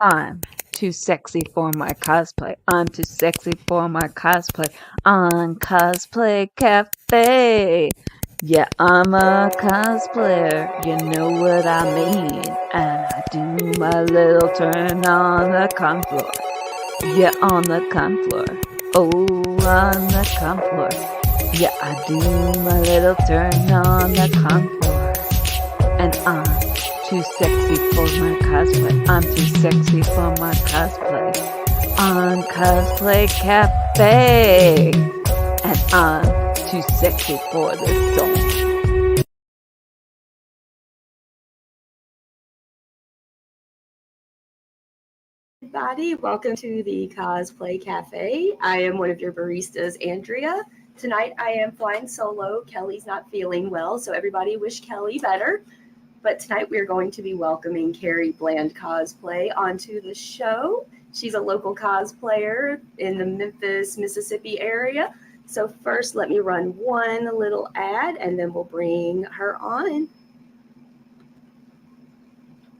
I'm too sexy for my cosplay. I'm too sexy for my cosplay. On Cosplay Cafe. Yeah, I'm a cosplayer. You know what I mean. And I do my little turn on the con floor. Yeah, on the con floor. Oh, on the con floor. Yeah, I do my little turn on the con floor. And I'm too sexy for my cosplay. I'm too sexy for my cosplay. On Cosplay Cafe. And I'm too sexy for this song. Everybody, welcome to the Cosplay Cafe. I am one of your baristas, Andrea. Tonight I am flying solo. Kelly's not feeling well, so everybody wish Kelly better. But tonight we are going to be welcoming Kerri Bland Cosplay onto the show. She's a local cosplayer in the Memphis, Mississippi area. So first, let me run one little ad, and then we'll bring her on.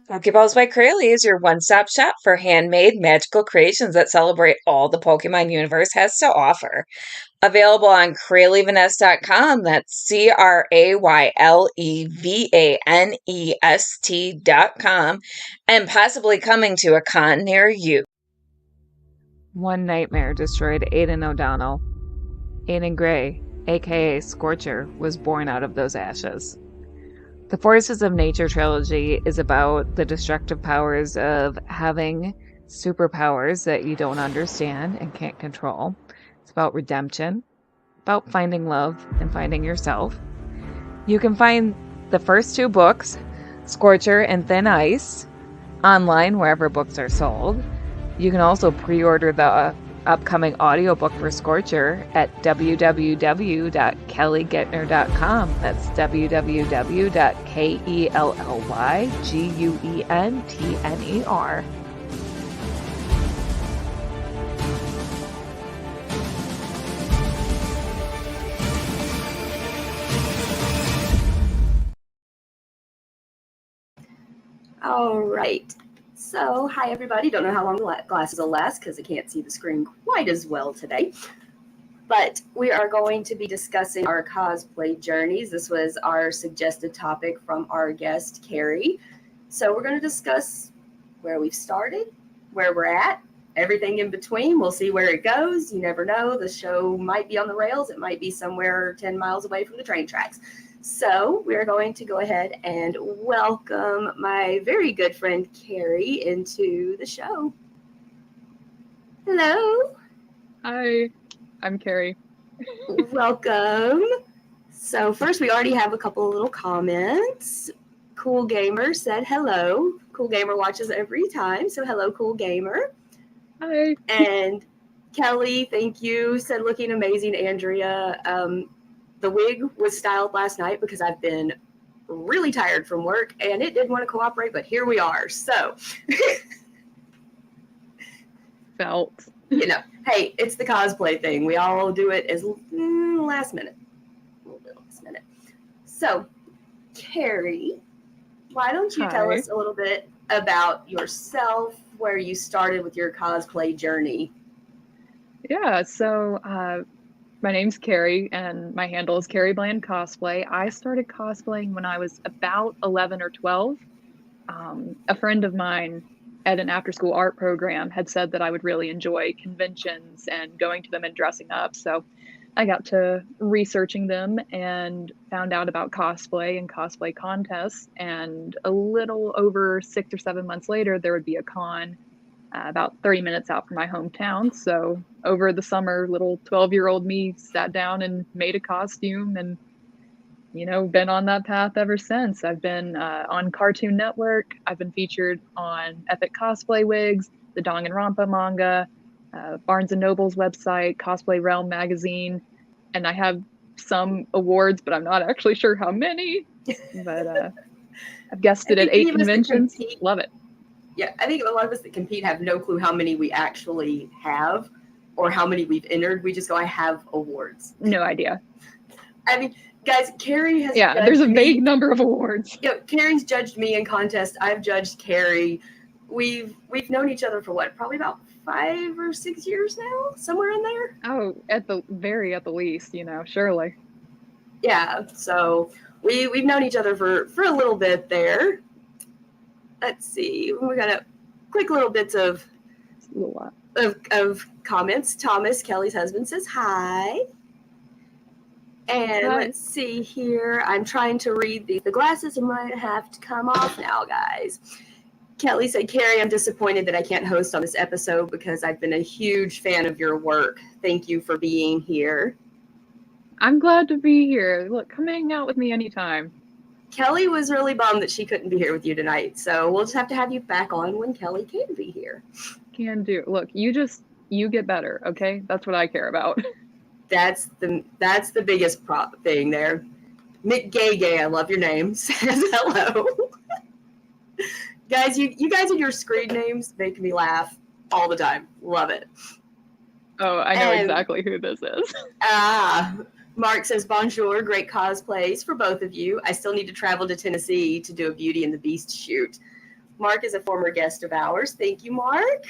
Pokeballs by Crayley is your one-stop shop for handmade magical creations that celebrate all the Pokemon universe has to offer. Available on CrayleyVanest.com, that's CRAYLEVANEST.com, and possibly coming to a con near you. One nightmare destroyed Aidan O'Donnell. Aidan Gray, aka Scorcher, was born out of those ashes. The Forces of Nature trilogy is about the destructive powers of having superpowers that you don't understand and can't control. It's about redemption, about finding love and finding yourself. You can find the first two books, Scorcher and Thin Ice, online wherever books are sold. You can also pre-order the upcoming audiobook for Scorcher at www.kellygetner.com. That's www.KELLYGUENTNER. All right. So, hi everybody. Don't know how long the glasses will last because I can't see the screen quite as well today. But we are going to be discussing our cosplay journeys. This was our suggested topic from our guest, Kerri. So we're going to discuss where we've started, where we're at, everything in between. We'll see where it goes. You never know. The show might be on the rails. It might be somewhere 10 miles away from the train tracks. So we're going to go ahead and welcome my very good friend Kerri into the show. Hello. Hi, I'm Kerri. Welcome. So first, we already have a couple of little comments. Cool Gamer said hello. Cool Gamer watches every time, so hello, Cool Gamer. Hi. And Kelly, thank you, said looking amazing, Andrea. The wig was styled last night because I've been really tired from work and it didn't want to cooperate, but here we are. So, Felt. You know, hey, it's the cosplay thing. We all do it as last minute. A little bit last minute. So, Kerri, why don't you tell us a little bit about yourself, where you started with your cosplay journey? Yeah, so my name's Kerri, and my handle is Kerri Bland Cosplay. I started cosplaying when I was about 11 or 12. A friend of mine at an after-school art program had said that I would really enjoy conventions and going to them and dressing up. So I got to researching them and found out about cosplay and cosplay contests. And a little over 6 or 7 months later, there would be a con about 30 minutes out from my hometown. So over the summer, little 12-year-old me sat down and made a costume and, you know, been on that path ever since. I've been on Cartoon Network. I've been featured on Epic Cosplay Wigs, the Danganronpa manga, Barnes & Noble's website, Cosplay Realm magazine, and I have some awards, but I'm not actually sure how many. But I've guested at 8 conventions. Love it. Yeah, I think a lot of us that compete have no clue how many we actually have or how many we've entered. We just go, I have awards. No idea. I mean, guys, Kerri has there's a vague number of awards. Kerri's judged me in contests. I've judged Kerri. we've known each other for what, probably about 5 or 6 years now, somewhere in there. Oh, at the least, surely. Yeah, so we've known each other for a little bit there. Let's see, we got a quick little bits of comments. Thomas, Kelly's husband, says hi. And Hi. let's see here. I'm trying to read the glasses might have to come off now, guys. Kelly said, Kerri, I'm disappointed that I can't host on this episode because I've been a huge fan of your work. Thank you for being here. I'm glad to be here. Look, come hang out with me anytime. Kelly was really bummed that she couldn't be here with you tonight, so we'll just have to have you back on when Kelly can be here. Can do. Look, you get better, okay? That's what I care about. That's the biggest thing there. Mick Gay, I love your name, says hello. Guys, you guys and your screen names make me laugh all the time. Love it. Oh, I know exactly who this is. Mark says, bonjour, great cosplays for both of you. I still need to travel to Tennessee to do a Beauty and the Beast shoot. Mark is a former guest of ours. Thank you, Mark.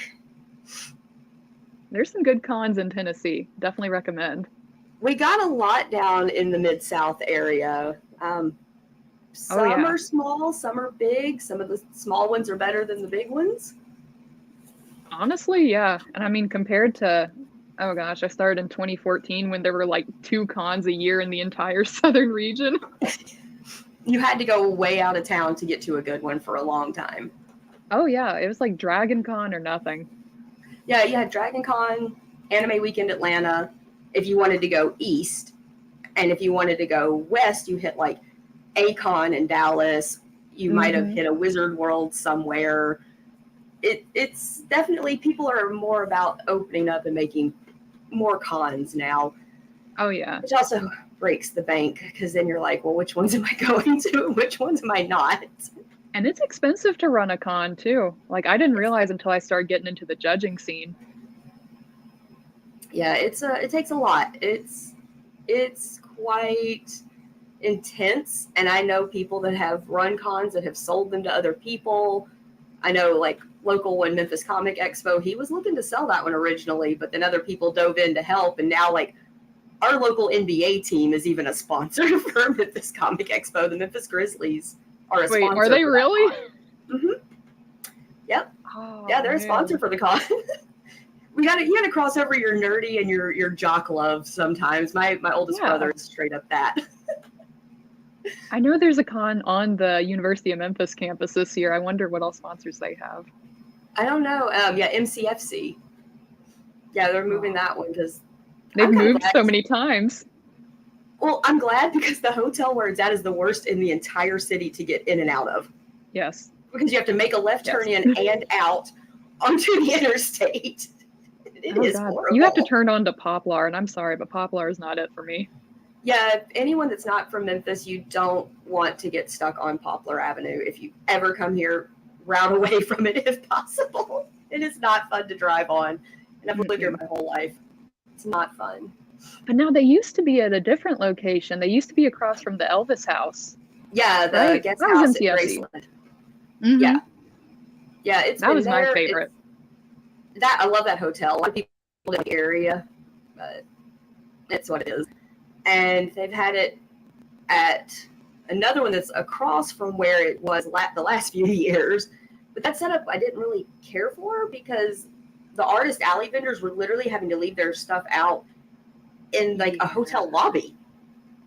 There's some good cons in Tennessee. Definitely recommend. We got a lot down in the Mid-South area. Some are small, some are big. Some of the small ones are better than the big ones. Honestly, yeah. And I mean, compared to, oh gosh, I started in 2014 when there were like 2 cons a year in the entire southern region. You had to go way out of town to get to a good one for a long time. Oh yeah, it was like Dragon Con or nothing. Yeah, you had Dragon Con, Anime Weekend Atlanta, if you wanted to go east. And if you wanted to go west, you hit like A-Con in Dallas. You might have hit a Wizard World somewhere. It's definitely, people are more about opening up and making more cons now. Oh yeah. Which also breaks the bank, because then you're like, well, which ones am I going to and which ones am I not? And it's expensive to run a con too. Like, I didn't realize until I started getting into the judging scene. Yeah, it takes a lot. It's quite intense, and I know people that have run cons that have sold them to other people. I know, like, local one, Memphis Comic Expo, he was looking to sell that one originally, but then other people dove in to help, and now, like, our local NBA team is even a sponsor for Memphis Comic Expo. The Memphis Grizzlies are a sponsor. Wait, are they really? Yep. Oh, yeah, they're a sponsor for the con. You gotta cross over your nerdy and your jock love sometimes. My oldest brother is straight up that. I know there's a con on the University of Memphis campus this year. I wonder what all sponsors they have. I don't know. Yeah, MCFC. Yeah, they're moving that one because they've moved so many times. Well, I'm glad, because the hotel where it's at is the worst in the entire city to get in and out of. Yes. Because you have to make a left turn in and out onto the interstate. It is horrible. You have to turn on to Poplar, and I'm sorry, but Poplar is not it for me. Yeah, anyone that's not from Memphis, you don't want to get stuck on Poplar Avenue. If you ever come here, route away from it if possible. It is not fun to drive on. And I've lived here my whole life. It's not fun. But now they used to be at a different location. They used to be across from the Elvis house. Yeah, the guest house at Graceland. Yeah. Yeah, that was my favorite. I love that hotel. A lot of people in the area, but it's what it is. And they've had it at another one that's across from where it was the last few years. But that setup I didn't really care for, because the artist alley vendors were literally having to leave their stuff out in like a hotel lobby.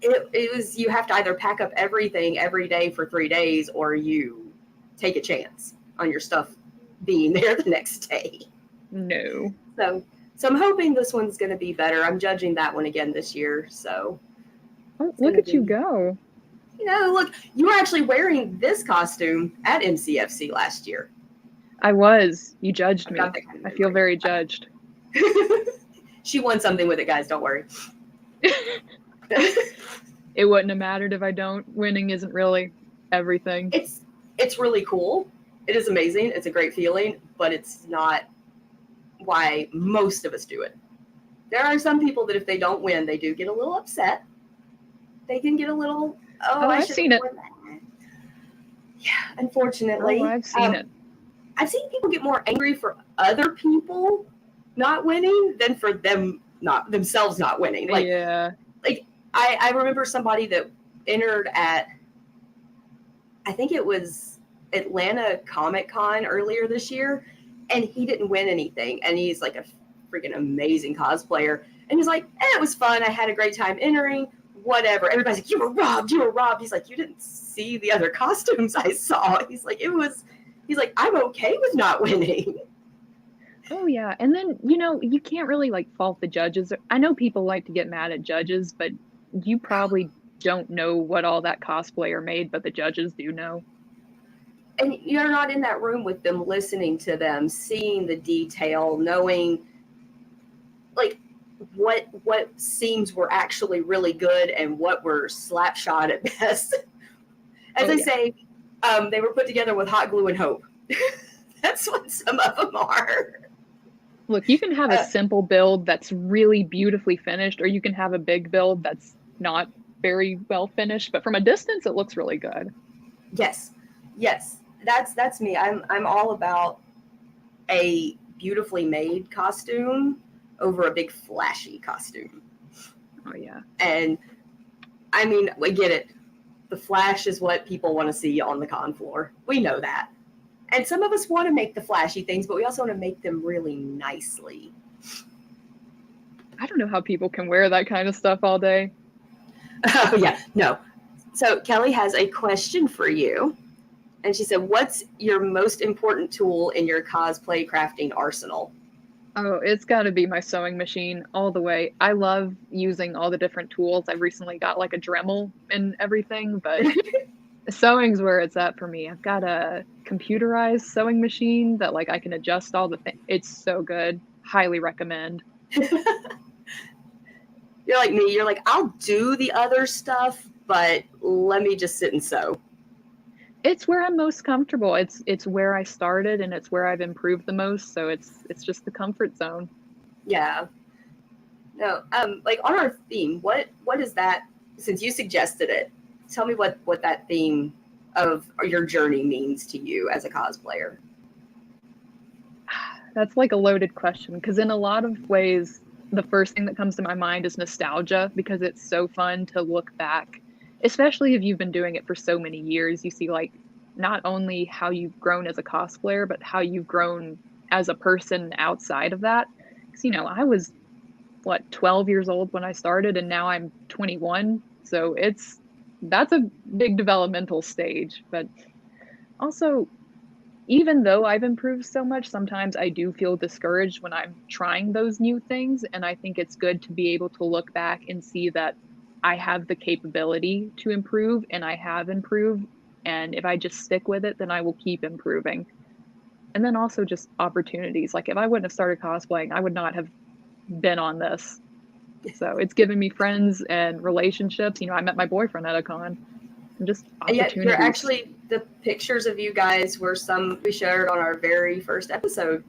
It was, you have to either pack up everything every day for 3 days, or you take a chance on your stuff being there the next day. No. So I'm hoping this one's going to be better. I'm judging that one again this year. So look at you go. You know, look, you were actually wearing this costume at MCFC last year. I was. You judged me. I feel very judged. She won something with it, guys. Don't worry. It wouldn't have mattered if I don't. Winning isn't really everything. It's really cool. It is amazing. It's a great feeling, but it's not why most of us do it. There are some people that if they don't win, they do get a little upset. They can get a little, I've seen it. Yeah, unfortunately. I've seen it. I've seen people get more angry for other people not winning than for themselves not winning. Like, Yeah. like I remember somebody that entered at, I think it was Atlanta Comic Con earlier this year, and he didn't win anything. And he's like a freaking amazing cosplayer. And he's like, it was fun. I had a great time entering, whatever. Everybody's like, you were robbed. He's like, you didn't see the other costumes I saw. He's like, he's like, I'm okay with not winning. Oh yeah. And then, you can't really like fault the judges. I know people like to get mad at judges, but you probably don't know what all that cosplayer made, but the judges do know. And you're not in that room with them, listening to them, seeing the detail, knowing like what scenes were actually really good and what were slapshot at best. As I say, they were put together with hot glue and hope. That's what some of them are. Look, you can have a simple build that's really beautifully finished, or you can have a big build that's not very well finished, but from a distance it looks really good. Yes. That's me. I'm all about a beautifully made costume over a big flashy costume. Oh yeah. And I mean, I get it. The flash is what people want to see on the con floor. We know that. And some of us want to make the flashy things, but we also want to make them really nicely. I don't know how people can wear that kind of stuff all day. Yeah, no. So Kelly has a question for you. And she said, what's your most important tool in your cosplay crafting arsenal? Oh, it's got to be my sewing machine all the way. I love using all the different tools. I've recently got like a Dremel and everything, but sewing's where it's at for me. I've got a computerized sewing machine that like I can adjust all the things. It's so good. Highly recommend. You're like me. You're like, I'll do the other stuff, but let me just sit and sew. It's where I'm most comfortable. It's where I started and it's where I've improved the most. So it's just the comfort zone. Yeah. No, like on our theme, what is that? Since you suggested it, tell me what that theme of your journey means to you as a cosplayer. That's like a loaded question because in a lot of ways, the first thing that comes to my mind is nostalgia because it's so fun to look back, especially if you've been doing it for so many years. You see like not only how you've grown as a cosplayer, but how you've grown as a person outside of that. Because, I was 12 years old when I started and now I'm 21. So that's a big developmental stage. But also, even though I've improved so much, sometimes I do feel discouraged when I'm trying those new things. And I think it's good to be able to look back and see that I have the capability to improve and I have improved. And if I just stick with it, then I will keep improving. And then also just opportunities. Like if I wouldn't have started cosplaying, I would not have been on this. So it's given me friends and relationships. I met my boyfriend at a con. And just opportunities. Yeah, you're actually, the pictures of you guys were some we shared on our very first episode.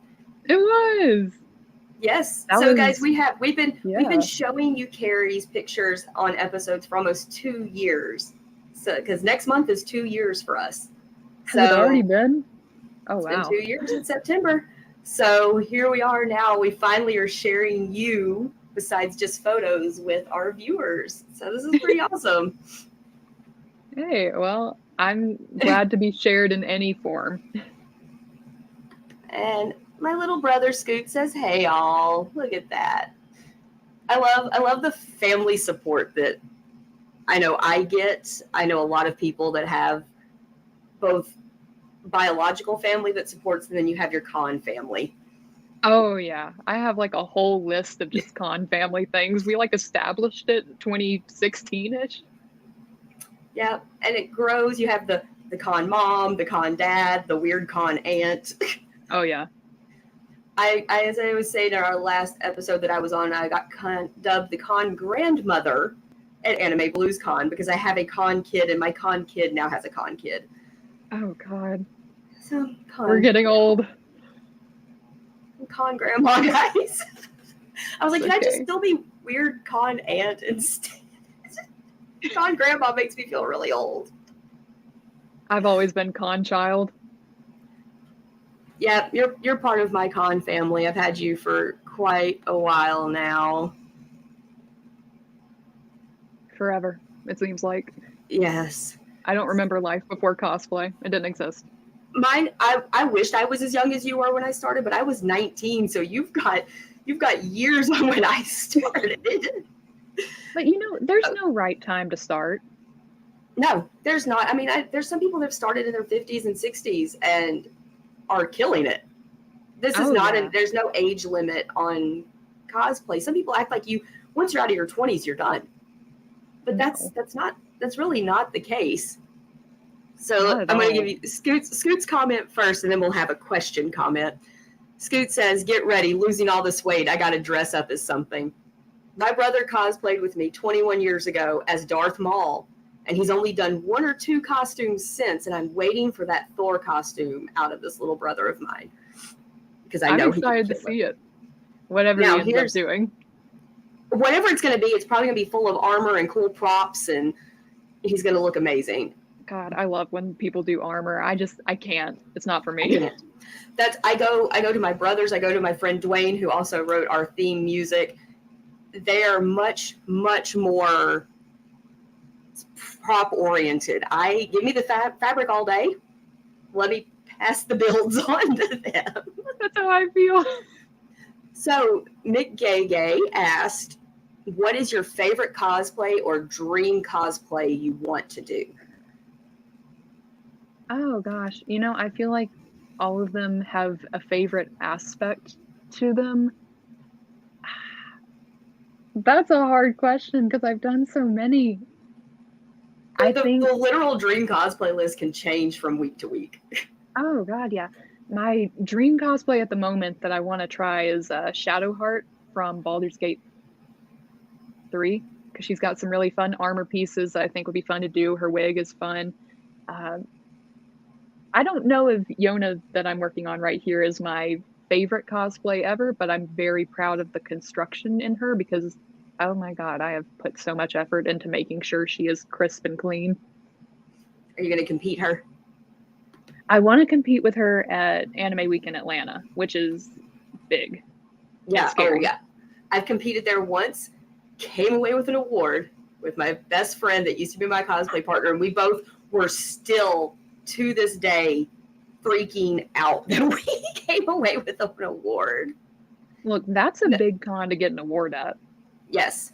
It was. Yes. So guys, we've been showing you Kerri's pictures on episodes for almost 2 years. So because next month is 2 years for us. Has it already been? Oh wow. It's been 2 years in September. So here we are now. We finally are sharing you besides just photos with our viewers. So this is pretty awesome. Hey, well, I'm glad to be shared in any form. And my little brother Scoot says, "Hey, all! Look at that! I love the family support that I know I get. I know a lot of people that have both biological family that supports, and then you have your con family. Oh yeah, I have like a whole list of just con family things. We like established it 2016-ish. Yeah, and it grows. You have the con mom, the con dad, the weird con aunt. Oh yeah. I as I was saying in our last episode that I was on, I got dubbed the con grandmother at Anime Blues Con because I have a con kid and my con kid now has a con kid. Oh god. So we're getting old. Con grandma, guys. I was like, it's can okay. I just still be weird con aunt instead? Con grandma makes me feel really old. I've always been con child. Yeah, you're part of my con family. I've had you for quite a while now. Forever, it seems like. Yes. I don't remember life before cosplay. It didn't exist. Mine, I wished I was as young as you were when I started, but I was 19, so you've got years on when I started. But there's no right time to start. No, there's not. I mean, there's some people that have started in their 50s and 60s and are killing it. This is not there's no age limit on cosplay. Some people act like once you're out of your 20s, you're done. But that's really not the case. So I'm going to give you Scoot's comment first, and then we'll have a question comment. Scoot says, "Get ready, losing all this weight. I got to dress up as something." My brother cosplayed with me 21 years ago as Darth Maul, and he's only done 1 or 2 costumes since, and I'm waiting for that Thor costume out of this little brother of mine. Because I'm excited to see it. Whatever he ends up doing. Whatever it's going to be, it's probably going to be full of armor and cool props, and he's going to look amazing. God, I love when people do armor. I can't. It's not for me. I go to my brothers. I go to my friend Dwayne, who also wrote our theme music. They are much, much more prop oriented. Give me the fabric all day. Let me pass the builds on to them. That's how I feel. So Mick Gay asked, "What is your favorite cosplay or dream cosplay you want to do?" Oh gosh, I feel like all of them have a favorite aspect to them. That's a hard question because I've done so many. I think the literal dream cosplay list can change from week to week. Oh god, yeah. My dream cosplay at the moment that I want to try is Shadowheart from Baldur's Gate 3, because she's got some really fun armor pieces that I think would be fun to do. Her wig is fun. I don't know if Yona that I'm working on right here is my favorite cosplay ever, but I'm very proud of the construction in her because, oh my god, I have put so much effort into making sure she is crisp and clean. Are you going to compete her? I want to compete with her at Anime Week in Atlanta, which is big. Yeah, oh yeah. I've competed there once, came away with an award with my best friend that used to be my cosplay partner, and we both were still, to this day, freaking out that we came away with an award. Look, that's a big con to get an award at. Yes.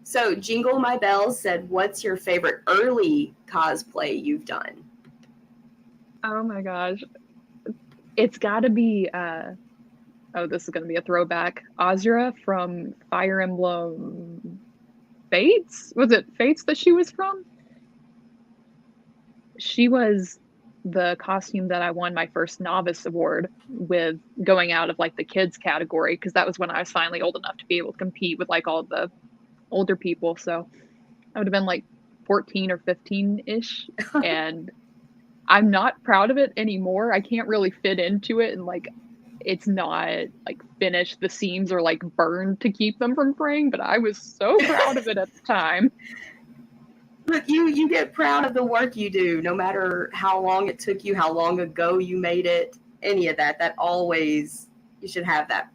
So Jingle My Bells said, "What's your favorite early cosplay you've done?" Oh my gosh. It's got to be, this is going to be a throwback. Azura from Fire Emblem Fates? Was it Fates that she was from? She was the costume that I won my first novice award with, going out of like the kids category, because that was when I was finally old enough to be able to compete with like all the older people. So I would have been like 14 or 15-ish, and I'm not proud of it anymore. I can't really fit into it, and like it's not like finished. The seams are like burned to keep them from fraying, but I was so proud of it at the time. Look, you get proud of the work you do, no matter how long it took you, how long ago you made it, any of that. That always, you should have that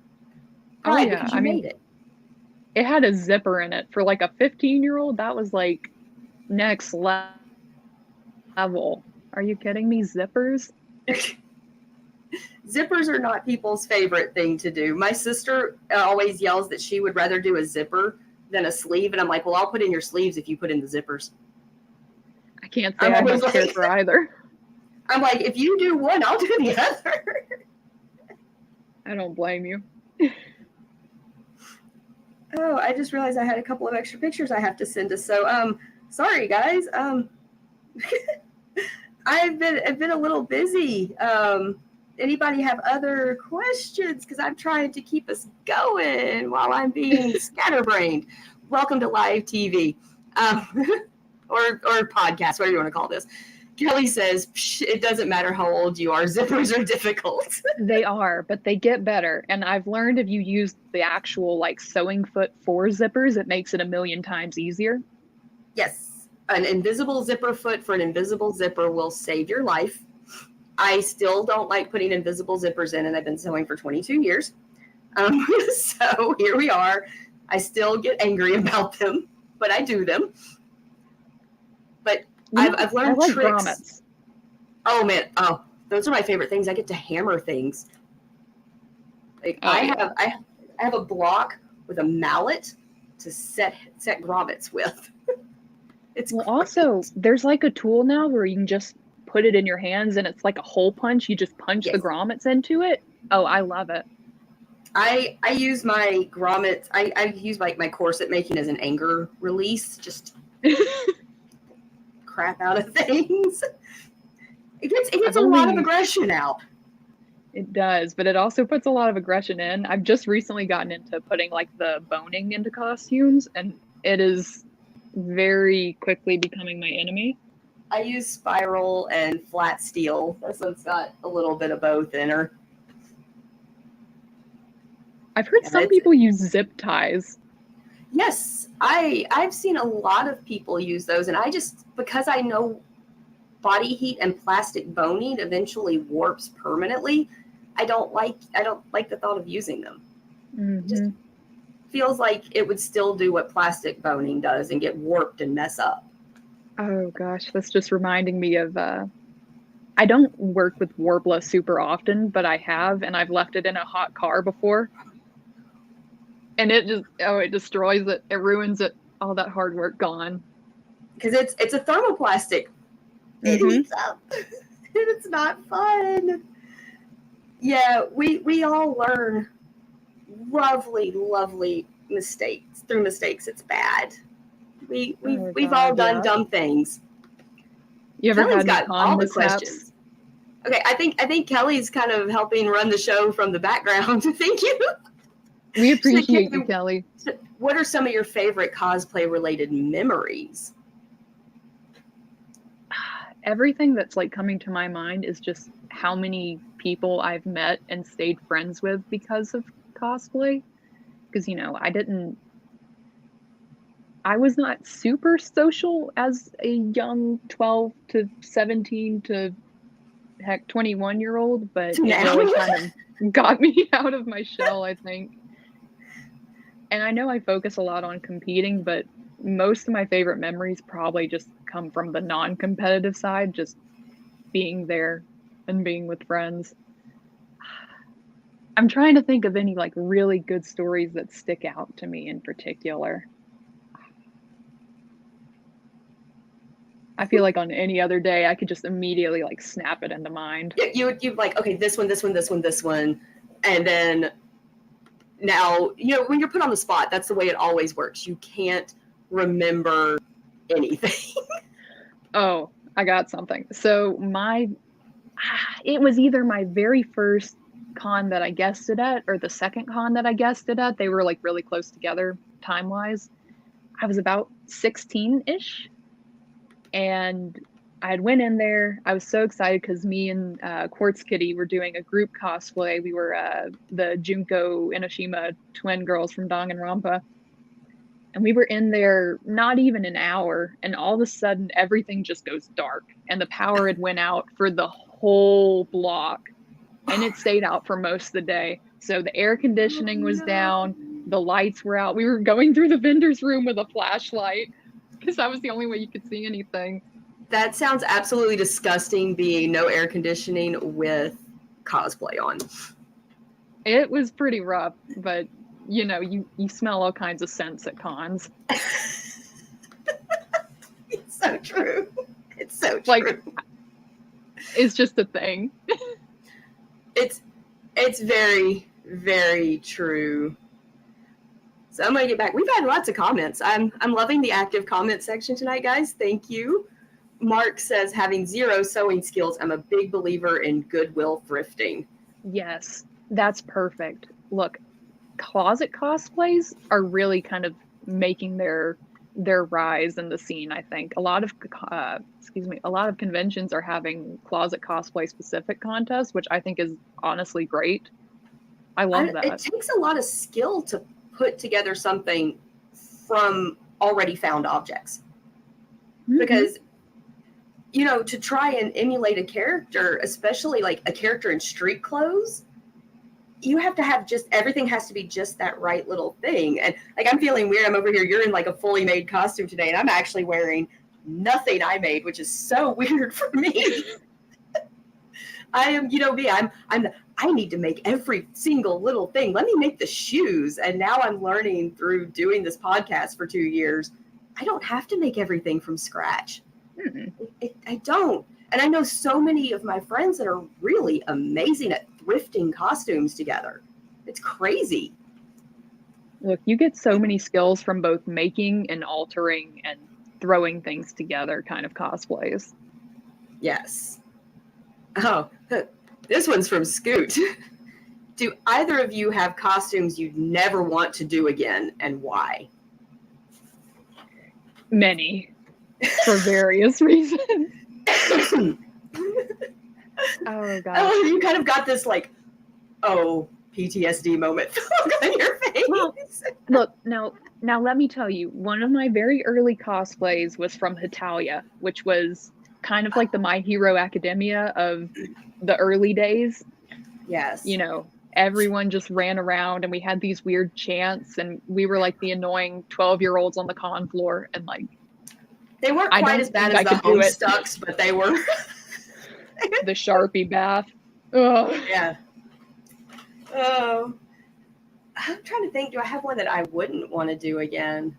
pride because you made it. It had a zipper in it for like a 15-year-old. That was like next level. Are you kidding me? Zippers? Zippers are not people's favorite thing to do. My sister always yells that she would rather do a zipper than a sleeve, and I'm like, well, I'll put in your sleeves if you put in the zippers. I can't say I don't care for either. I'm like, if you do one, I'll do the other. I don't blame you. Oh, I just realized I had a couple of extra pictures I have to send us. So, sorry guys. I've been a little busy. Anybody have other questions? Because I'm trying to keep us going while I'm being scatterbrained. Welcome to live TV, or podcast, whatever you want to call this. Kelly says, it doesn't matter how old you are. Zippers are difficult. They are, but they get better. And I've learned if you use the actual like sewing foot for zippers, it makes it a million times easier. Yes. An invisible zipper foot for an invisible zipper will save your life. I still don't like putting invisible zippers in, and I've been sewing for 22 years. So here we are. I still get angry about them, but I do them. But I've learned I like tricks. grommets. Oh man, those are my favorite things. I get to hammer things. Like I have a block with a mallet to set grommets with. It's Well, great. also, there's like a tool now where you can just put it in your hands and it's like a hole punch. You just punch the Yes. grommets into it. Oh, I love it. I use my grommets. I use my corset making as an anger release. Just crap out of things. It gets a lot of aggression out. It does, but it also puts a lot of aggression in. I've just recently gotten into putting like the boning into costumes, and it is very quickly becoming my enemy. I use spiral and flat steel. This one's got a little bit of both in her. I've heard some people use zip ties. Yes, I've seen a lot of people use those, and because I know body heat and plastic boning eventually warps permanently, I don't like the thought of using them. Mm-hmm. It just feels like it would still do what plastic boning does and get warped and mess up. Oh gosh, that's just reminding me of I don't work with Warbler super often, but I have, and I've left it in a hot car before. And it destroys it. It ruins it. All that hard work gone. Because it's a thermoplastic. It heats up. It's not fun. Yeah, we all learn lovely mistakes. Through mistakes, it's bad. We've all done dumb things. You ever Kelly's had got all the mishaps? questions. Okay, I think Kelly's kind of helping run the show from the background. Thank you. We appreciate you, Kelly. What are some of your favorite cosplay-related memories? Everything that's like coming to my mind is just how many people I've met and stayed friends with because of cosplay. Because, I was not super social as a young 12 to 17 to heck 21-year-old, but it really kind of got me out of my shell, I think. And I know I focus a lot on competing, but most of my favorite memories probably just come from the non-competitive side, just being there and being with friends. I'm trying to think of any like really good stories that stick out to me in particular. I feel like on any other day, I could just immediately like snap it into mind. You'd like, okay, this one, and then now, when you're put on the spot, that's the way it always works. You can't remember anything. Oh, I got something. So it was either my very first con that I guested at or the second con that I guested at. They were like really close together time-wise. I was about 16-ish, and I had went in there. I was so excited because me and Quartz Kitty were doing a group cosplay. We were the Junko Enoshima twin girls from Danganronpa. And we were in there not even an hour, and all of a sudden everything just goes dark, and the power had went out for the whole block, and it stayed out for most of the day. So the air conditioning was down, the lights were out. We were going through the vendor's room with a flashlight because that was the only way you could see anything. That sounds absolutely disgusting, being no air conditioning with cosplay on. It was pretty rough, but you smell all kinds of scents at cons. It's so true. It's so true. Like, it's just a thing. It's very, very true. So I'm gonna get back. We've had lots of comments. I'm loving the active comment section tonight, guys. Thank you. Mark says, having zero sewing skills, I'm a big believer in goodwill thrifting. Yes, that's perfect. Look, closet cosplays are really kind of making their rise in the scene. I think a lot of conventions are having closet cosplay specific contests, which I think is honestly great. I love that. It takes a lot of skill to put together something from already found objects, because to try and emulate a character, especially like a character in street clothes, you have to have everything has to be just that right little thing. And like, I'm feeling weird. I'm over here. You're in like a fully made costume today, and I'm actually wearing nothing I made, which is so weird for me. I am, me. I need to make every single little thing. Let me make the shoes. And now I'm learning through doing this podcast for 2 years. I don't have to make everything from scratch. I don't. And I know so many of my friends that are really amazing at thrifting costumes together. It's crazy. Look, you get so many skills from both making and altering and throwing things together kind of cosplays. Yes. Oh, this one's from Scoot. Do either of you have costumes you'd never want to do again, and why? Many, for various reasons. Oh, gosh. Oh, you kind of got this like, PTSD moment on your face. Well, look, now let me tell you, one of my very early cosplays was from Hitalia, which was kind of like the My Hero Academia of the early days. Yes. Everyone just ran around and we had these weird chants and we were like the annoying 12-year-olds on the con floor, and like they weren't quite as bad as the Homestucks, but they were the Sharpie bath. Ugh. Yeah. Oh, I'm trying to think, do I have one that I wouldn't want to do again?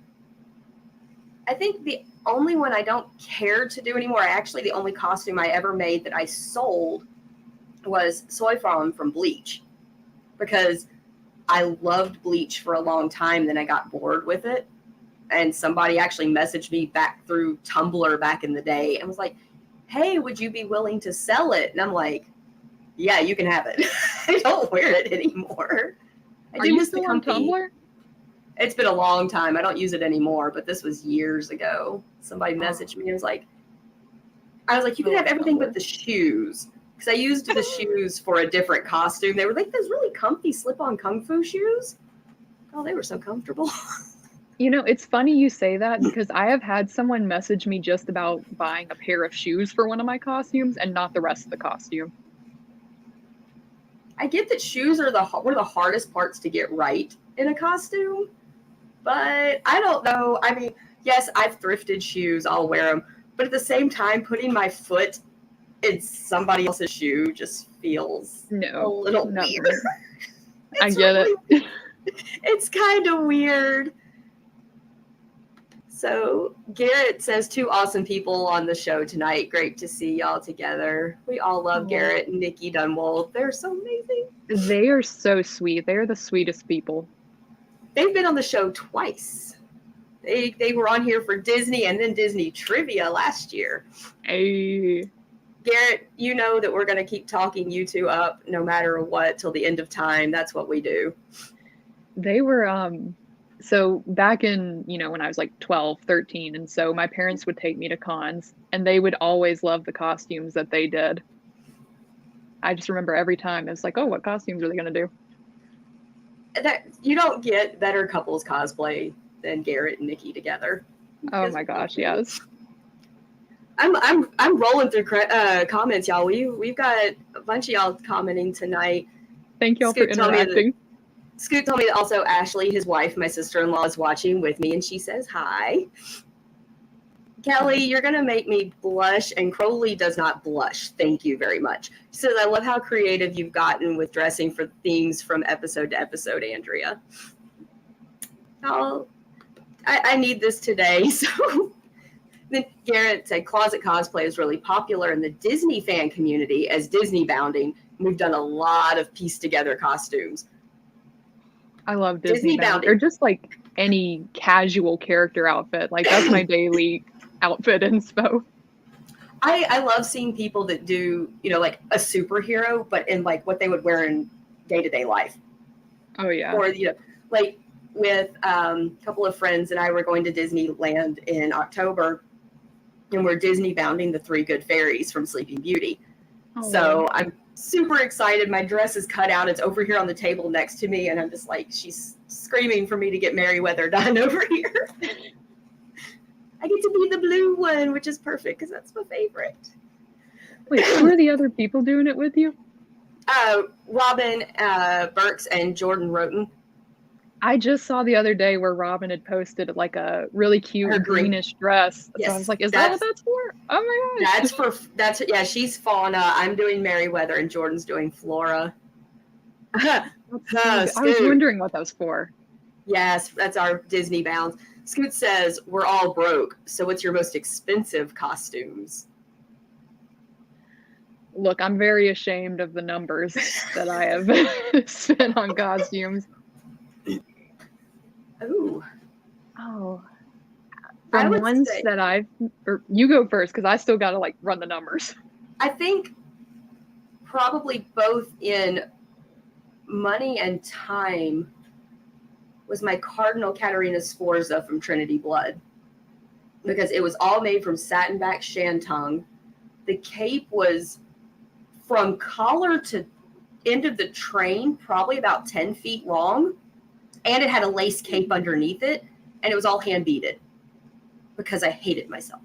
I think the only one I don't care to do anymore, actually the only costume I ever made that I sold was Soy Fawn from Bleach, because I loved Bleach for a long time. Then I got bored with it. And somebody actually messaged me back through Tumblr back in the day and was like, hey, would you be willing to sell it? And I'm like, yeah, you can have it. I don't wear it anymore. Are you still on Tumblr? It's been a long time. I don't use it anymore, but this was years ago. Somebody messaged me and was like, you can have everything but the shoes. Because I used the shoes for a different costume. They were like those really comfy slip-on kung fu shoes. Oh, they were so comfortable. It's funny you say that, because I have had someone message me just about buying a pair of shoes for one of my costumes and not the rest of the costume. I get that shoes are one of the hardest parts to get right in a costume, but I don't know. I mean, yes, I've thrifted shoes. I'll wear them. But at the same time, putting my foot in somebody else's shoe just feels a little weird. I get it. It's kind of weird. So Garrett says, 2 awesome people on the show tonight. Great to see y'all together. We all love Garrett and Nikki Dunwald. They're so amazing. They are so sweet. They are the sweetest people. They've been on the show twice. They were on here for Disney and then Disney Trivia last year. Hey. Garrett, you know that we're going to keep talking you two up no matter what till the end of time. That's what we do. They were, so back in, when I was like 12, 13, and so my parents would take me to cons, and they would always love the costumes that they did. I just remember every time it's like, oh, what costumes are they going to do? That you don't get better couples cosplay than Garrett and Nikki together. Oh my gosh, yes. I'm rolling through comments, y'all. We've got a bunch of y'all commenting tonight. Thank y'all for interacting. Scoot told me that also Ashley, his wife, my sister-in-law, is watching with me, and she says hi. Kelly, you're going to make me blush, and Crowley does not blush. Thank you very much. She says, I love how creative you've gotten with dressing for themes from episode to episode, Andrea. I need this today. So then Garrett said, closet cosplay is really popular in the Disney fan community as Disney bounding. We've done a lot of pieced-together costumes. I love Disney bound, or just like any casual character outfit. Like that's my daily outfit inspo. I love seeing people that do, like a superhero, but in like what they would wear in day-to-day life. Oh yeah. Or, like with a couple of friends and I were going to Disneyland in October, and we're Disney bounding the 3 Good Fairies from Sleeping Beauty. Oh, so I'm super excited. My dress is cut out. It's over here on the table next to me. And I'm just like, she's screaming for me to get Merryweather done over here. I get to be the blue one, which is perfect because that's my favorite. Wait, who are the other people doing it with you? Robin Burks and Jordan Roten. I just saw the other day where Robin had posted like a really cute Her green- greenish dress. Yes, So I was like, is that what that's for? Oh my gosh. Yeah, she's Fauna. I'm doing Merryweather and Jordan's doing Flora. I was wondering what that was for. Yes, that's our Disney bounds. Scoot says, we're all broke, so what's your most expensive costumes? Look, I'm very ashamed of the numbers that I have spent on costumes. Ooh. Oh. I From would ones say- that or you go first, because I still got to like run the numbers. I think probably both in money and time was my Cardinal Caterina Sforza from Trinity Blood. Because it was all made from satin back shantung. The cape was from collar to end of the train, probably about 10 feet long. And it had a lace cape underneath it. And it was all hand beaded. Because I hated myself.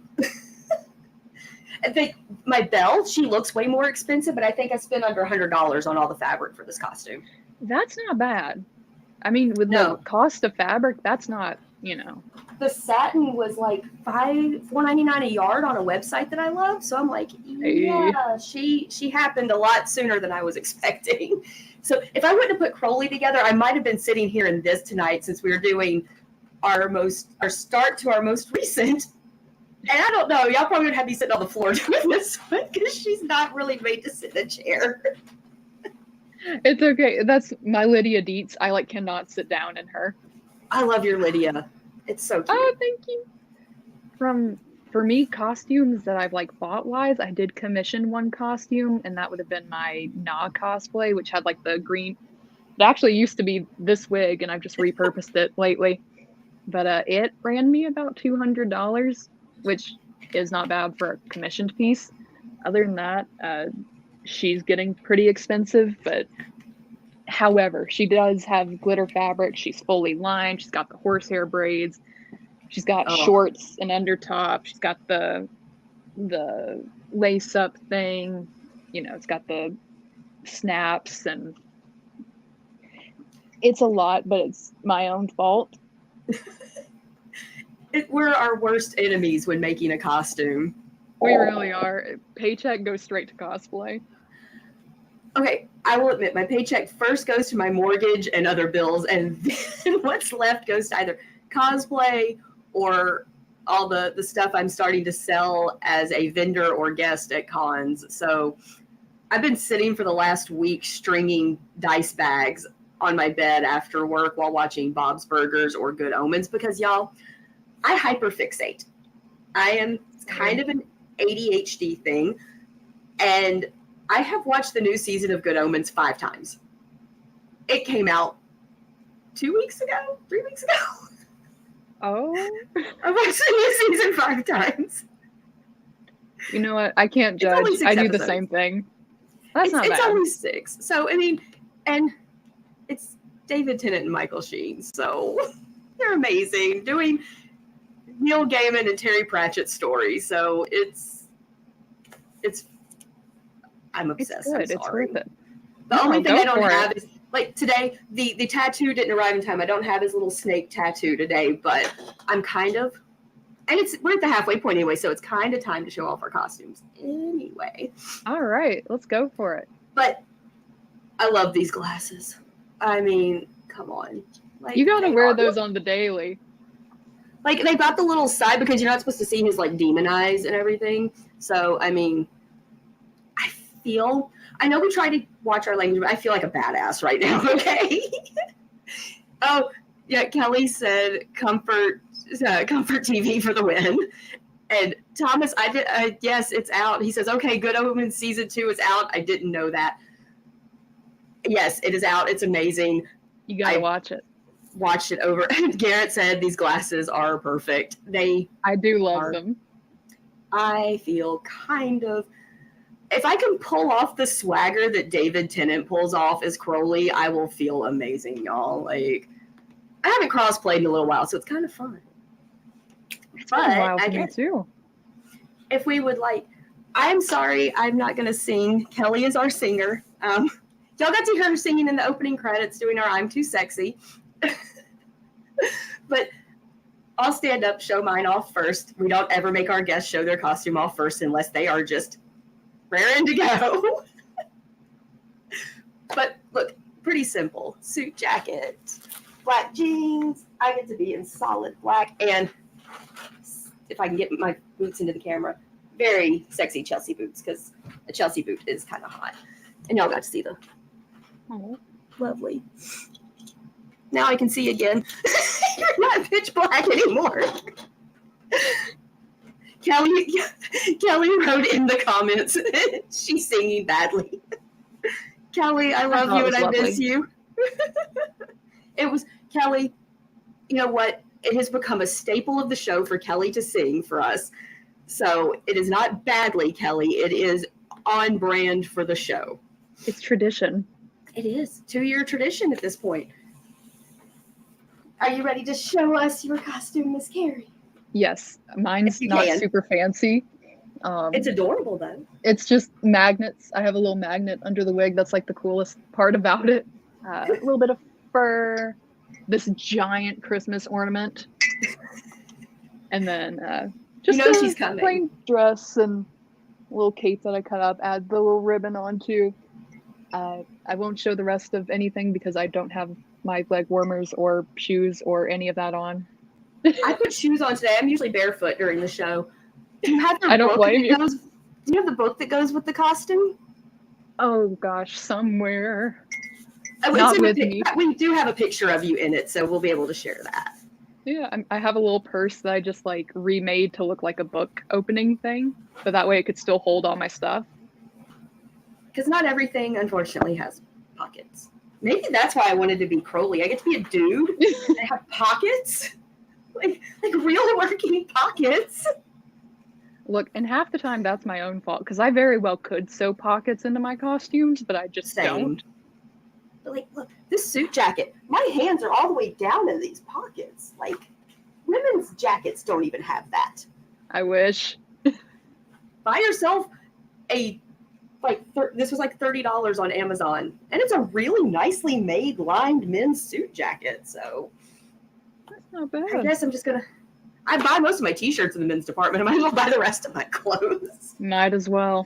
I think my belt, she looks way more expensive, but I think I spent under $100 on all the fabric for this costume. That's not bad. I mean, with No. the cost of fabric, that's not, The satin was like $4.99 a yard on a website that I love. So I'm like, yeah, she happened a lot sooner than I was expecting. So if I wouldn't have put Crowley together, I might have been sitting here in this tonight since we were doing our start to our most recent. And I don't know, y'all probably would have me sitting on the floor doing this one because she's not really made to sit in a chair. It's okay. That's my Lydia Dietz. I cannot sit down in her. I love your Lydia. It's so cute. Oh, thank you. For me, costumes that I've bought wise, I did commission one costume, and that would have been my Na cosplay, which had the green. It actually used to be this wig, and I've just repurposed it lately. But it ran me about $200, which is not bad for a commissioned piece. Other than that, she's getting pretty expensive, but however, she does have glitter fabric. She's fully lined. She's got the horsehair braids. She's got shorts and undertop. She's got the lace up thing. It's got the snaps, and it's a lot, but it's my own fault. We're our worst enemies when making a costume. We really are. Paycheck goes straight to cosplay. Okay, I will admit, my paycheck first goes to my mortgage and other bills, and then what's left goes to either cosplay or all the stuff I'm starting to sell as a vendor or guest at cons. So I've been sitting for the last week stringing dice bags on my bed after work while watching Bob's Burgers or Good Omens because, y'all, I hyperfixate. It's kind of an ADHD thing, and I have watched the new season of Good Omens 5 times. It came out 3 weeks ago. Oh. I've watched the new season 5 times. You know what? I can't judge. only 6 I do episodes. the same thing. That's not bad. It's only 6. So, and it's David Tennant and Michael Sheen. So they're amazing. Doing Neil Gaiman and Terry Pratchett's story. So I'm obsessed. It's good. I'm sorry. It's worth it. The only thing I don't have it. is today, the tattoo didn't arrive in time. I don't have his little snake tattoo today, but I'm kind of, and we're at the halfway point anyway, so it's kind of time to show off our costumes anyway. All right, let's go for it. But I love these glasses. Come on. You gotta wear those on the daily. They got the little side because you're not supposed to see his demon eyes and everything. So, I know we try to watch our language, but I feel like a badass right now, okay? Oh, yeah, Kelly said comfort TV for the win. And Thomas, yes, it's out. He says, okay, Good Omens season 2 is out. I didn't know that. Yes, it is out. It's amazing. You gotta watch it. Watched it over. Garrett said these glasses are perfect. I do love them. I feel if I can pull off the swagger that David Tennant pulls off as Crowley, I will feel amazing, y'all. I haven't crossplayed in a little while, so it's kind of fun. It's been a while But for me too. if we would like, I'm sorry, I'm not going to sing. Kelly is our singer. Y'all got to hear her singing in the opening credits doing our I'm Too Sexy. But I'll stand up, show mine off first. We don't ever make our guests show their costume off first unless they are just raring to go. But look, pretty simple. Suit jacket, black jeans. I get to be in solid black. And if I can get my boots into the camera, very sexy Chelsea boots, because a Chelsea boot is kind of hot. And y'all got to see the lovely. Now I can see again. You're not pitch black anymore. Kelly wrote in the comments, she's singing badly. Kelly, I love you and I miss you. It was, Kelly, you know what? It has become a staple of the show for Kelly to sing for us. So it is not badly, Kelly. It is on brand for the show. It's tradition. It is. 2-year tradition at this point. Are you ready to show us your costume, Miss Kerri? Yes, mine's not super fancy. It's adorable, though. It's just magnets. I have a little magnet under the wig. That's like the coolest part about it. A little bit of fur, this giant Christmas ornament, and then just she's coming. Plain dress and a little cape that I cut up. Add the little ribbon onto. I won't show the rest of anything because I don't have my leg warmers or shoes or any of that on. I put shoes on today. I'm usually barefoot during the show. Do you have I don't blame you. Do you have the book that goes with the costume? Oh gosh, somewhere. Oh, Not with me. We do have a picture of you in it, so we'll be able to share that. Yeah, I have a little purse that I just like remade to look like a book opening thing, but that way it could still hold all my stuff. Because not everything, unfortunately, has pockets. Maybe that's why I wanted to be Crowley. I get to be a dude and have pockets, like real working pockets. Look, and half the time that's my own fault because I very well could sew pockets into my costumes, but I just don't. But like, look, this suit jacket. My hands are all the way down in these pockets. Like, women's jackets don't even have that. I wish. Buy yourself this was like $30 on Amazon, and it's a really nicely made lined men's suit jacket. So that's not bad. I guess I buy most of my t-shirts in the men's department. I might as well buy the rest of my clothes. Might as well.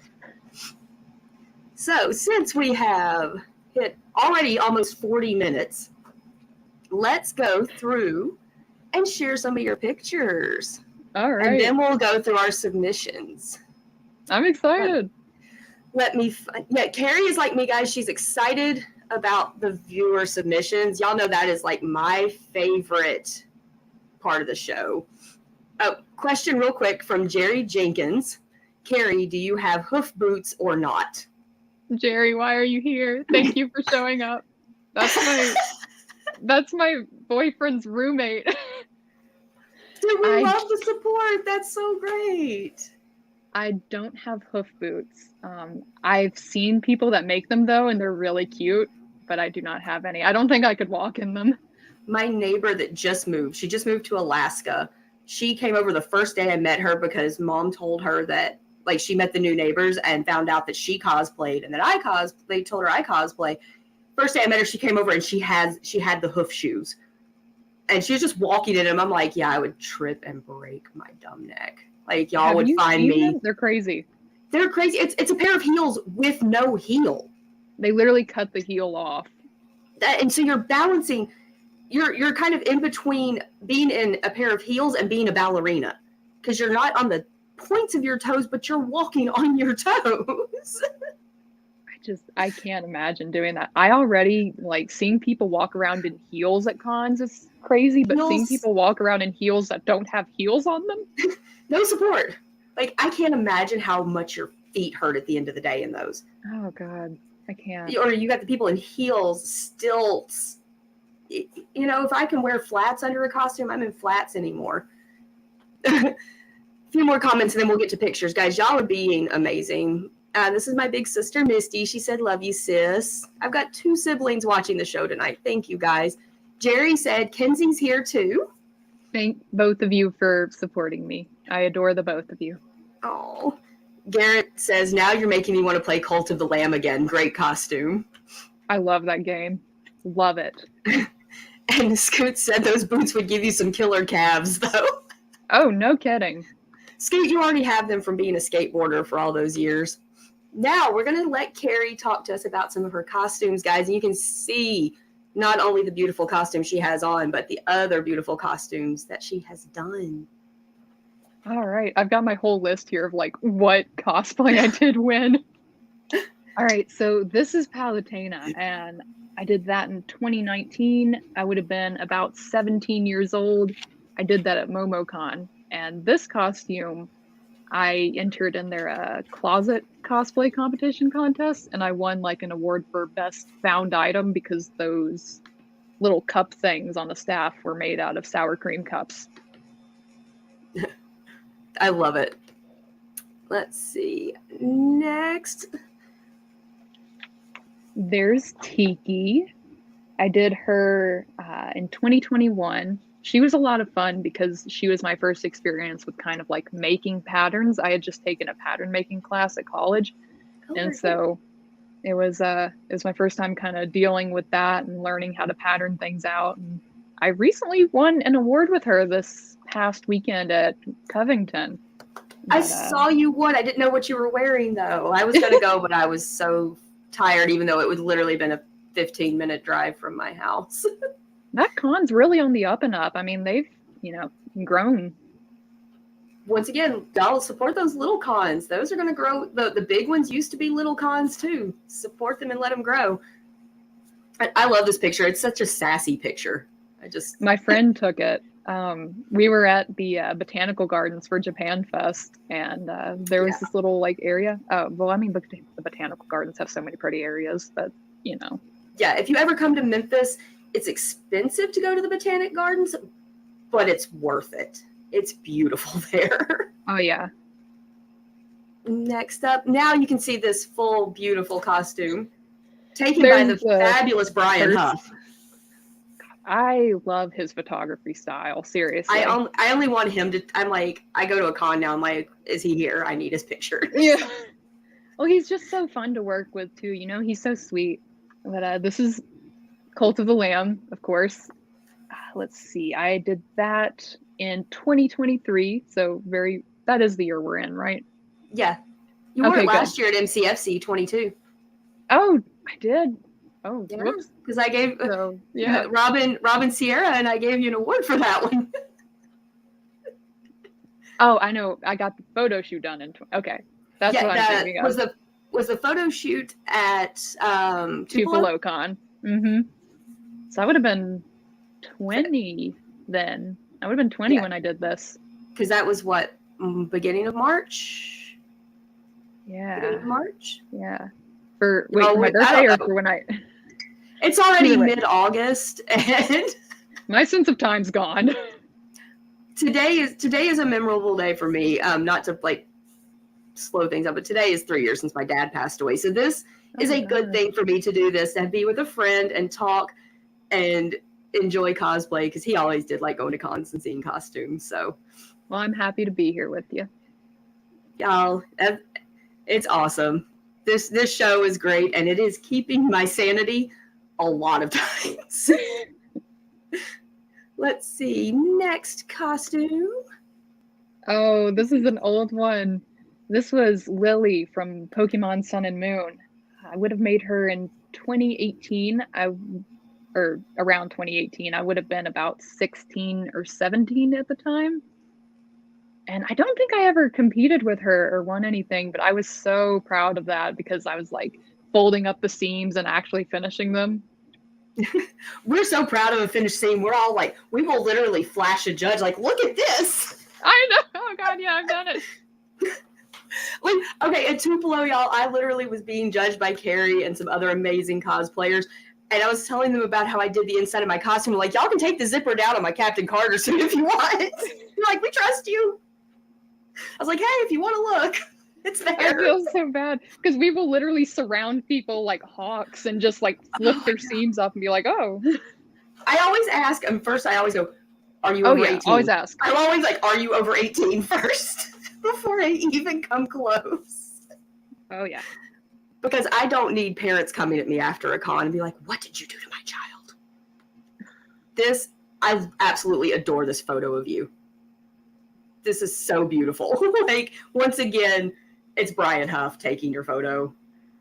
So since we have hit already almost 40 minutes, let's go through and share some of your pictures. All right. And then we'll go through our submissions. I'm excited. Kerri is like me, guys. She's excited about the viewer submissions. Y'all know that is like my favorite part of the show. Oh, question real quick from Jerry Jenkins. Kerri, do you have hoof boots or not? Jerry, why are you here? Thank you for showing up. That's my boyfriend's roommate. Dude, we love the support. That's so great. I don't have hoof boots. I've seen people that make them though, and they're really cute, but I do not have any. I don't think I could walk in them. My neighbor that just moved, she just moved to Alaska. She came over the first day I met her because mom told her that, like, she met the new neighbors and found out that she cosplayed and that I cosplayed. They told her I cosplay. First day I met her, she came over and she had the hoof shoes. And she was just walking in them. I'm like, yeah, I would trip and break my dumb neck. Like, y'all would find me. Them? They're crazy. They're crazy. It's a pair of heels with no heel. They literally cut the heel off. And so you're balancing. You're kind of in between being in a pair of heels and being a ballerina, because you're not on the points of your toes, but you're walking on your toes. I can't imagine doing that. I already like seeing people walk around in heels at cons is crazy, but seeing people walk around in heels that don't have heels on them, no support. Like, I can't imagine how much your feet hurt at the end of the day in those. Oh God, I can't. Or you got the people in heels still. You know, if I can wear flats under a costume, I'm in flats anymore. A few more comments and then we'll get to pictures. Guys, y'all are being amazing. This is my big sister, Misty. She said, love you, sis. I've got 2 siblings watching the show tonight. Thank you, guys. Jerry said, Kenzie's here, too. Thank both of you for supporting me. I adore the both of you. Oh, Garrett says, now you're making me want to play Cult of the Lamb again. Great costume. I love that game. Love it. And Scoot said those boots would give you some killer calves, though. Oh, no kidding. Scoot, you already have them from being a skateboarder for all those years. Now we're going to let Kerri talk to us about some of her costumes, guys. And you can see not only the beautiful costume she has on, but the other beautiful costumes that she has done. All right. I've got my whole list here of like what cosplay I did when. All right. So this is Palutena, and I did that in 2019. I would have been about 17 years old. I did that at MomoCon. And this costume, I entered in their closet cosplay competition contest, and I won like an award for best found item because those little cup things on the staff were made out of sour cream cups. I love it. Let's see. Next. There's Tiki. I did her in 2021. She was a lot of fun because she was my first experience with kind of like making patterns. I had just taken a pattern making class at college. And so it was my first time kind of dealing with that and learning how to pattern things out. And I recently won an award with her this past weekend at Covington. I saw you won. I didn't know what you were wearing, though. I was going to go, but I was so tired, even though it would literally been a 15-minute drive from my house. That con's really on the up and up. I mean, they've, grown. Once again, y'all support those little cons. Those are going to grow. The big ones used to be little cons, too. Support them and let them grow. I love this picture. It's such a sassy picture. My friend took it. We were at the botanical gardens for Japan Fest, and there was this little like area. The botanical gardens have so many pretty areas, but Yeah, if you ever come to Memphis, it's expensive to go to the botanic gardens, but it's worth it. It's beautiful there. Oh yeah. Next up, now you can see this full beautiful costume taken by the fabulous Brian Huff. I love his photography style. Seriously, I only want him to. I'm like, I go to a con now. I'm like, is he here? I need his picture. Yeah. Well, he's just so fun to work with too. He's so sweet. But this is Cult of the Lamb, of course. Let's see. I did that in 2023. So that is the year we're in, right? Yeah. You wore it last year at MCFC 22. Oh, I did. Oh, yeah, whoops. Because I gave Robin Sierra, and I gave you an award for that one. Oh, I know. I got the photo shoot done okay. That's what I'm thinking of. Was the photo shoot at Tupelo Con. Mm-hmm. So I would have been 20 then. I would have been 20 when I did this. Because that was what, beginning of March? Yeah. Beginning of March? Yeah. For my birthday or for when I... It's already mid-August, and my sense of time's gone. Today is a memorable day for me. Not to like slow things up, but today is 3 years since my dad passed away. So this is a good thing for me to do this, to be with a friend and talk and enjoy cosplay, because he always did like going to cons and seeing costumes. So, well, I'm happy to be here with you. Y'all, it's awesome. This show is great, and it is keeping my sanity a lot of times. Let's see. Next costume. Oh, this is an old one. This was Lily from Pokemon Sun and Moon. I would have made her in 2018. Or around 2018. I would have been about 16 or 17 at the time. And I don't think I ever competed with her or won anything, but I was so proud of that because I was like folding up the seams and actually finishing them. We're so proud of a finished seam. We're all like, we will literally flash a judge like, look at this. I know. Oh God, yeah, I've done it. Okay, at Tupelo, y'all, I literally was being judged by Kerri and some other amazing cosplayers. And I was telling them about how I did the inside of my costume. Like, y'all can take the zipper down on my Captain Carter suit if you want. You're like, we trust you. I was like, hey, if you want to look, it's there. I feel so bad because we will literally surround people like hawks and just like flip their seams up and be like, oh. I always ask, first I always go, Are you Oh over yeah, 18? always ask. I'm always like, are you over 18 first before I even come close? Oh yeah. Because I don't need parents coming at me after a con and be like, what did you do to my child? I absolutely adore this photo of you. This is so beautiful. Like, once again, it's Brian Huff taking your photo.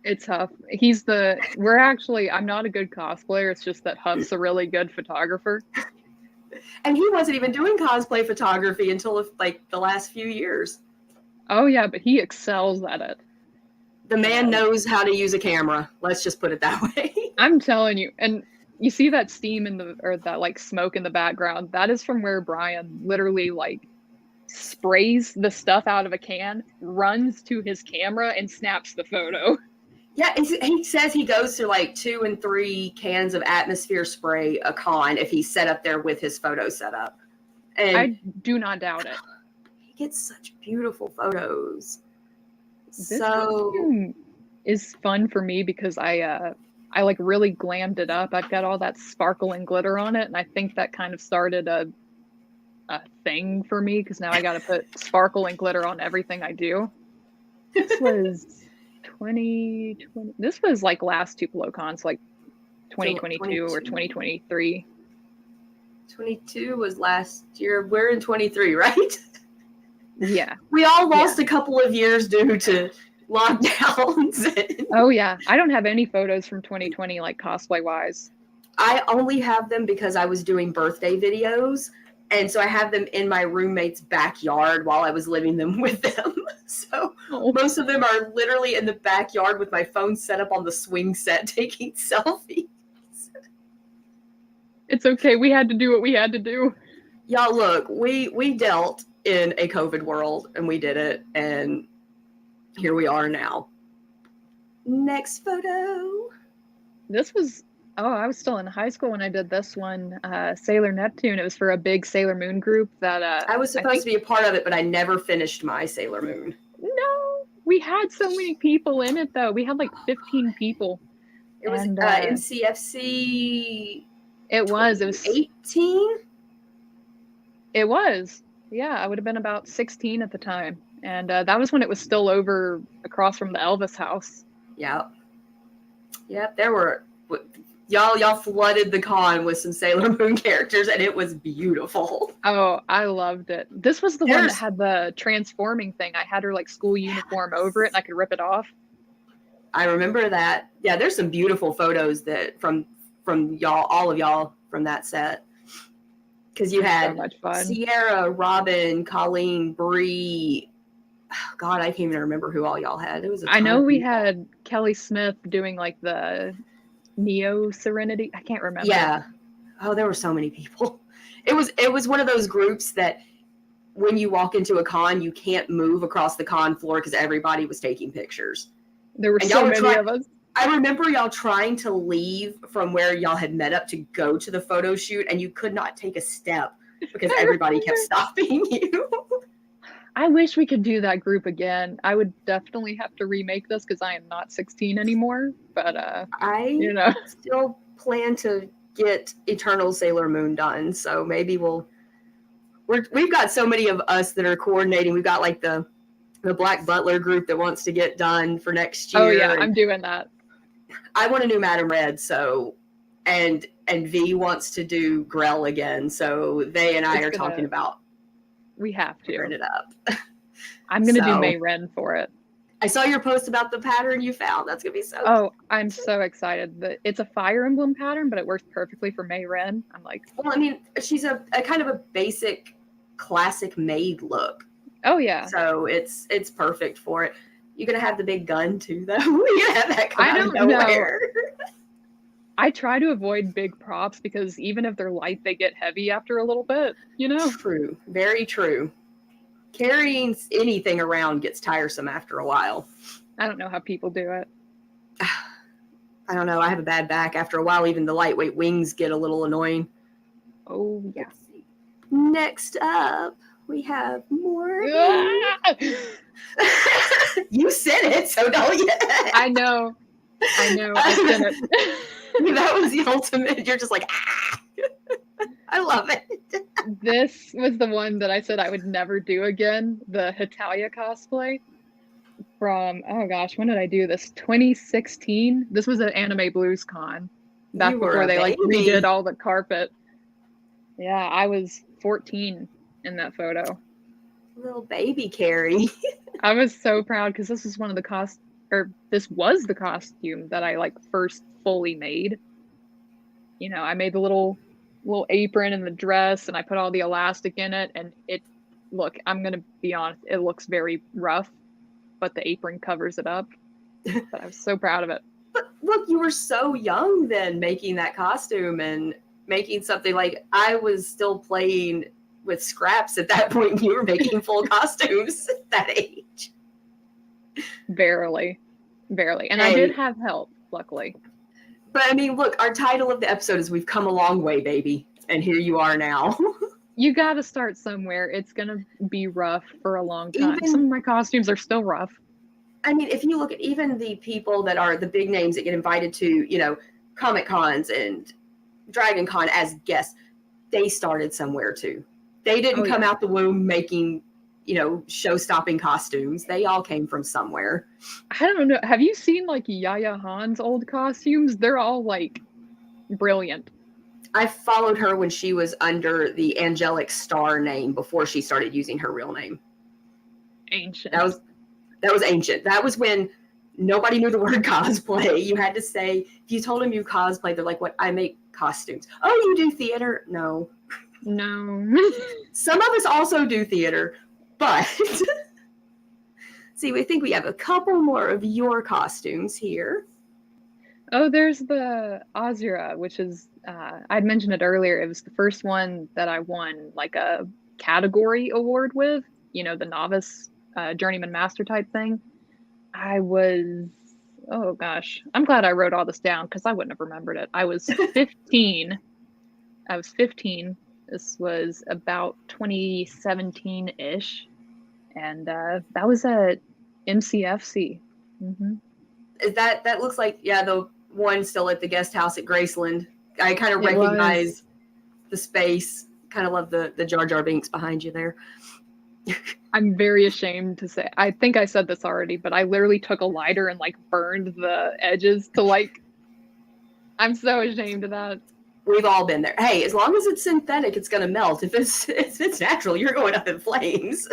It's Huff. I'm not a good cosplayer. It's just that Huff's a really good photographer. And he wasn't even doing cosplay photography until like the last few years. Oh yeah, but he excels at it. The man knows how to use a camera. Let's just put it that way. I'm telling you. And you see that steam that like smoke in the background? That is from where Brian literally like sprays the stuff out of a can, runs to his camera, and snaps the photo. Yeah, he says he goes through like 2 and 3 cans of atmosphere spray a con if he's set up there with his photo setup. And I do not doubt it. He gets such beautiful photos. This costume is fun for me because I like really glammed it up. I've got all that sparkle and glitter on it, and I think that kind of started a thing for me because now I got to put sparkle and glitter on everything I do. This was 2020. This was like last Tupelo cons, like 2022 or 2023. 22 was last year. We're in 23, right? Yeah. We all lost a couple of years due to lockdowns. Oh yeah, I don't have any photos from 2020 like cosplay wise. I only have them because I was doing birthday videos, and so I have them in my roommate's backyard while I was living them with them. So most of them are literally in the backyard with my phone set up on the swing set taking selfies. It's okay. We had to do what we had to do. Y'all, look, we dealt in a COVID world, and we did it, and here we are now. Next photo. This was, I was still in high school when I did this one, Sailor Neptune. It was for a big Sailor Moon group that I was supposed to be a part of it, but I never finished my Sailor Moon. No, we had so many people in it, though. We had like 15 people. It was NCFC. It was 18? It was. Yeah, I would have been about 16 at the time. And that was when it was still over across from the Elvis house. Yep. There were y'all flooded the con with some Sailor Moon characters, and it was beautiful. Oh, I loved it. This was the one that had the transforming thing. I had her like school uniform over it, and I could rip it off. I remember that. Yeah, there's some beautiful photos that from y'all, all of y'all from that set. Because you had so much fun. Sierra, Robin, Colleen, Bree. Oh, God, I can't even remember who all y'all had. It was. I know we had Kelly Smith doing like the Neo Serenity. I can't remember. Yeah. Oh, there were so many people. It was one of those groups that when you walk into a con, you can't move across the con floor because everybody was taking pictures. There were so many of us. I remember y'all trying to leave from where y'all had met up to go to the photo shoot, and you could not take a step because everybody kept stopping you. I wish we could do that group again. I would definitely have to remake this because I am not 16 anymore. But I still plan to get Eternal Sailor Moon done, so maybe we've got so many of us that are coordinating. We've got like the Black Butler group that wants to get done for next year. Oh yeah, I'm doing that. I want a new Madame Red, so and V wants to do Grell again, so they and I are talking about. We have to turn it up. I'm gonna do May Ren for it. I saw your post about the pattern you found. That's gonna be so. Oh, I'm so excited! It's a Fire Emblem pattern, but it works perfectly for May Ren. I'm like, well, I mean, she's a kind of a basic, classic maid look. Oh yeah. So it's perfect for it. You gonna have the big gun too, though? You gonna have that come out of nowhere. I try to avoid big props because even if they're light, they get heavy after a little bit. You know. True. Very true. Carrying anything around gets tiresome after a while. I don't know how people do it. I don't know. I have a bad back. After a while, even the lightweight wings get a little annoying. Oh yeah. Next up, we have more. You said it, so don't you? I know. I said it. That was the ultimate. You're just like, ah. I love it. This was the one that I said I would never do again, the Hitalia cosplay from, oh gosh, when did I do this? 2016. This was at Anime Blues Con, back You were before a they like baby. redid all the carpet. Yeah, I was 14 in that photo. Little baby Kerri. I was so proud because this was one of the this was the costume that I like first fully made. You know, I made the little apron and the dress, and I put all the elastic in it, and look, I'm gonna be honest, it looks very rough, but the apron covers it up. But I was so proud of it. But look, you were so young then making that costume and making something like I was still playing with scraps at that point. You were making full costumes at that age. Barely. And Hey. I did have help, luckily. But I mean, look, our title of the episode is We've Come a Long Way, Baby. And here you are now. You got to start somewhere. It's going to be rough for a long time. Even- Some of my costumes are still rough. I mean, if you look at even the people that are the big names that get invited to, you know, Comic Cons and Dragon Con as guests, they started somewhere too. They didn't come out the womb making, you know, show-stopping costumes. They all came from somewhere. I don't know. Have you seen like Yaya Han's old costumes? They're all like brilliant. I followed her when she was under the Angelic Star name before she started using her real name. Ancient. That was ancient. That was when nobody knew the word cosplay. You had to say, if you told them you cosplay, they're like, what? I make costumes. Oh, you do theater? No. Some of us also do theater, but see, we think we have a couple more of your costumes here. Oh, there's the Azura, which is, I'd mentioned it earlier. It was the first one that I won like a category award with, you know, the novice journeyman master type thing. I was, oh gosh, I'm glad I wrote all this down because I wouldn't have remembered it. I was 15. This was about 2017-ish. And that was at MCFC. Mm-hmm. That looks like, yeah, the one still at the guest house at Graceland. I kind of recognize the space. Kind of love the Jar Jar Binks behind you there. I'm very ashamed to say, I think I said this already, but I literally took a lighter and like burned the edges to like, I'm so ashamed of that. We've all been there. Hey, as long as it's synthetic, it's going to melt. If it's natural, you're going up in flames.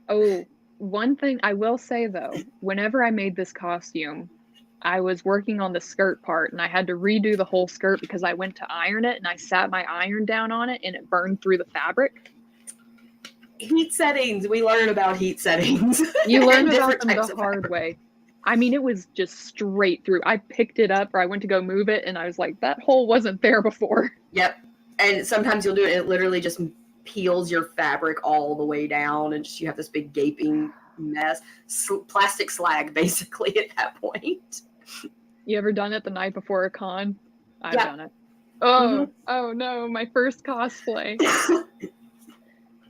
Oh, one thing I will say though, whenever I made this costume, I was working on the skirt part and I had to redo the whole skirt because I went to iron it and I sat my iron down on it and it burned through the fabric. Heat settings. We learn about heat settings. You learn about them the hard way. I mean, it was just straight through. I picked it up or I went to go move it and I was like, that hole wasn't there before. Yep. And sometimes you'll do it and it literally just peels your fabric all the way down and just you have this big gaping mess. Plastic slag, basically, at that point. You ever done it the night before a con? I've done it. Oh, oh no, my first cosplay.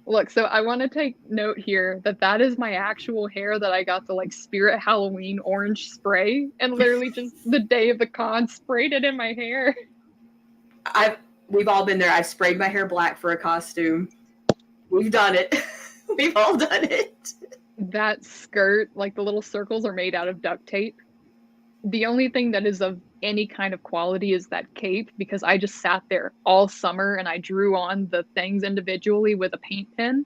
Look, so I want to take note here that is my actual hair that I got the like Spirit Halloween orange spray and literally just the day of the con sprayed it in my hair. We've all been there. I've sprayed my hair black for a costume. We've done it. We've all done it. That skirt, like the little circles are made out of duct tape. The only thing that is of any kind of quality is that cape because I just sat there all summer and I drew on the things individually with a paint pen.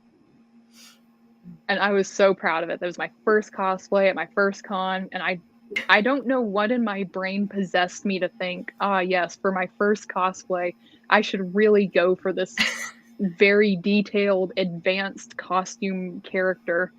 And I was so proud of it. That was my first cosplay at my first con. And I don't know what in my brain possessed me to think, yes, for my first cosplay, I should really go for this very detailed, advanced costume character.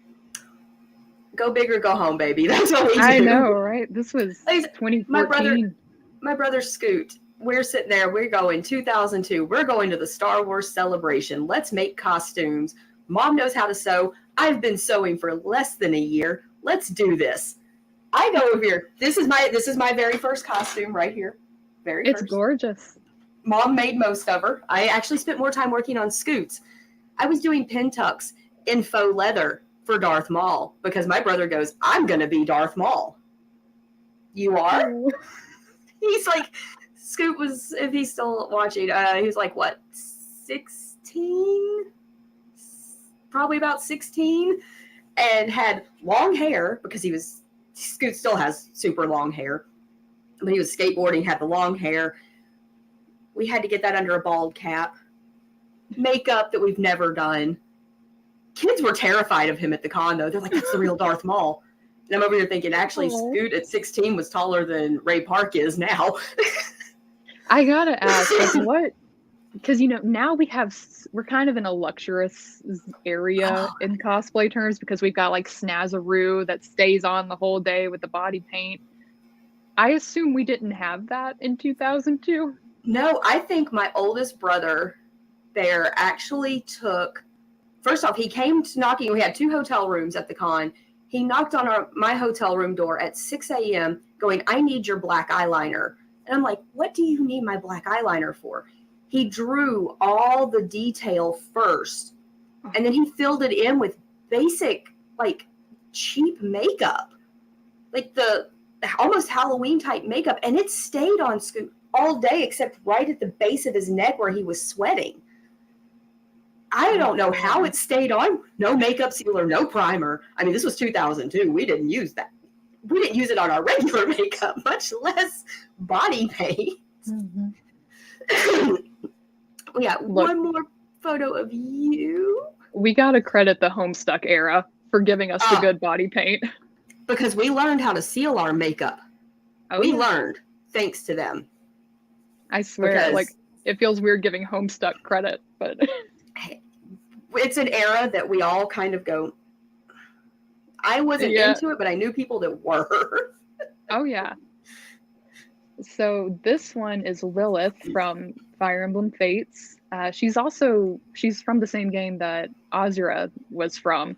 Go big or go home, baby. That's what we do. I know, right? This was 2014. My brother Scoot, we're sitting there. We're going 2002. We're going to the Star Wars celebration. Let's make costumes. Mom knows how to sew. I've been sewing for less than a year. Let's do this. I go over here. This is my very first costume right here. It's gorgeous. Mom made most of her. I actually spent more time working on Scoots. I was doing pin tucks in faux leather for Darth Maul because my brother goes, I'm going to be Darth Maul. You are? He's like, Scoot was, if he's still watching, he was like, what, 16? 16, probably about 16, and had long hair because Scoot still has super long hair. When he was skateboarding, had the long hair. We had to get that under a bald cap. Makeup that we've never done. Kids were terrified of him at the con, though. They're like, that's the real Darth Maul. And I'm over here thinking, actually, Scoot at 16 was taller than Ray Park is now. I gotta ask, like, what? Because, you know, now we're kind of in a luxurious area in cosplay terms because we've got like Snazaroo that stays on the whole day with the body paint. I assume we didn't have that in 2002. No, I think my oldest brother there actually took, first off, he came to knocking. We had 2 hotel rooms at the con. He knocked on my hotel room door at 6 a.m. going, I need your black eyeliner. And I'm like, what do you need my black eyeliner for? He drew all the detail first, and then he filled it in with basic, like, cheap makeup. Like the almost Halloween type makeup. And it stayed on Scoot all day except right at the base of his neck where he was sweating. I don't know how it stayed on. No makeup sealer, no primer. I mean, this was 2002. We didn't use that. We didn't use it on our regular makeup, much less body paint. Mm-hmm. We got one more photo of you. We gotta credit the Homestuck era for giving us the good body paint. Because we learned how to seal our makeup. We learned thanks to them. I swear, like, it feels weird giving Homestuck credit, but it's an era that we all kind of go, I wasn't into it, but I knew people that were. Oh, yeah. So this one is Lilith from Fire Emblem Fates. She's from the same game that Azura was from.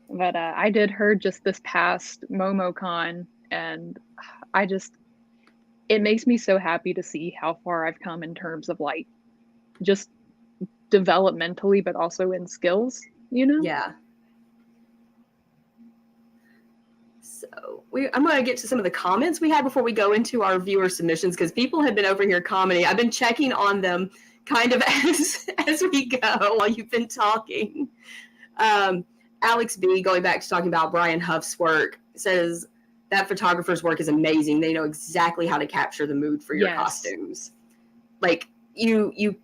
But I did her just this past MomoCon, and it makes me so happy to see how far I've come in terms of, like, just developmentally, but also in skills, you know? Yeah. So I'm going to get to some of the comments we had before we go into our viewer submissions, because people have been over here commenting. I've been checking on them kind of as we go while you've been talking. Alex B, going back to talking about Brian Huff's work, says that photographer's work is amazing. They know exactly how to capture the mood for your costumes. Like, you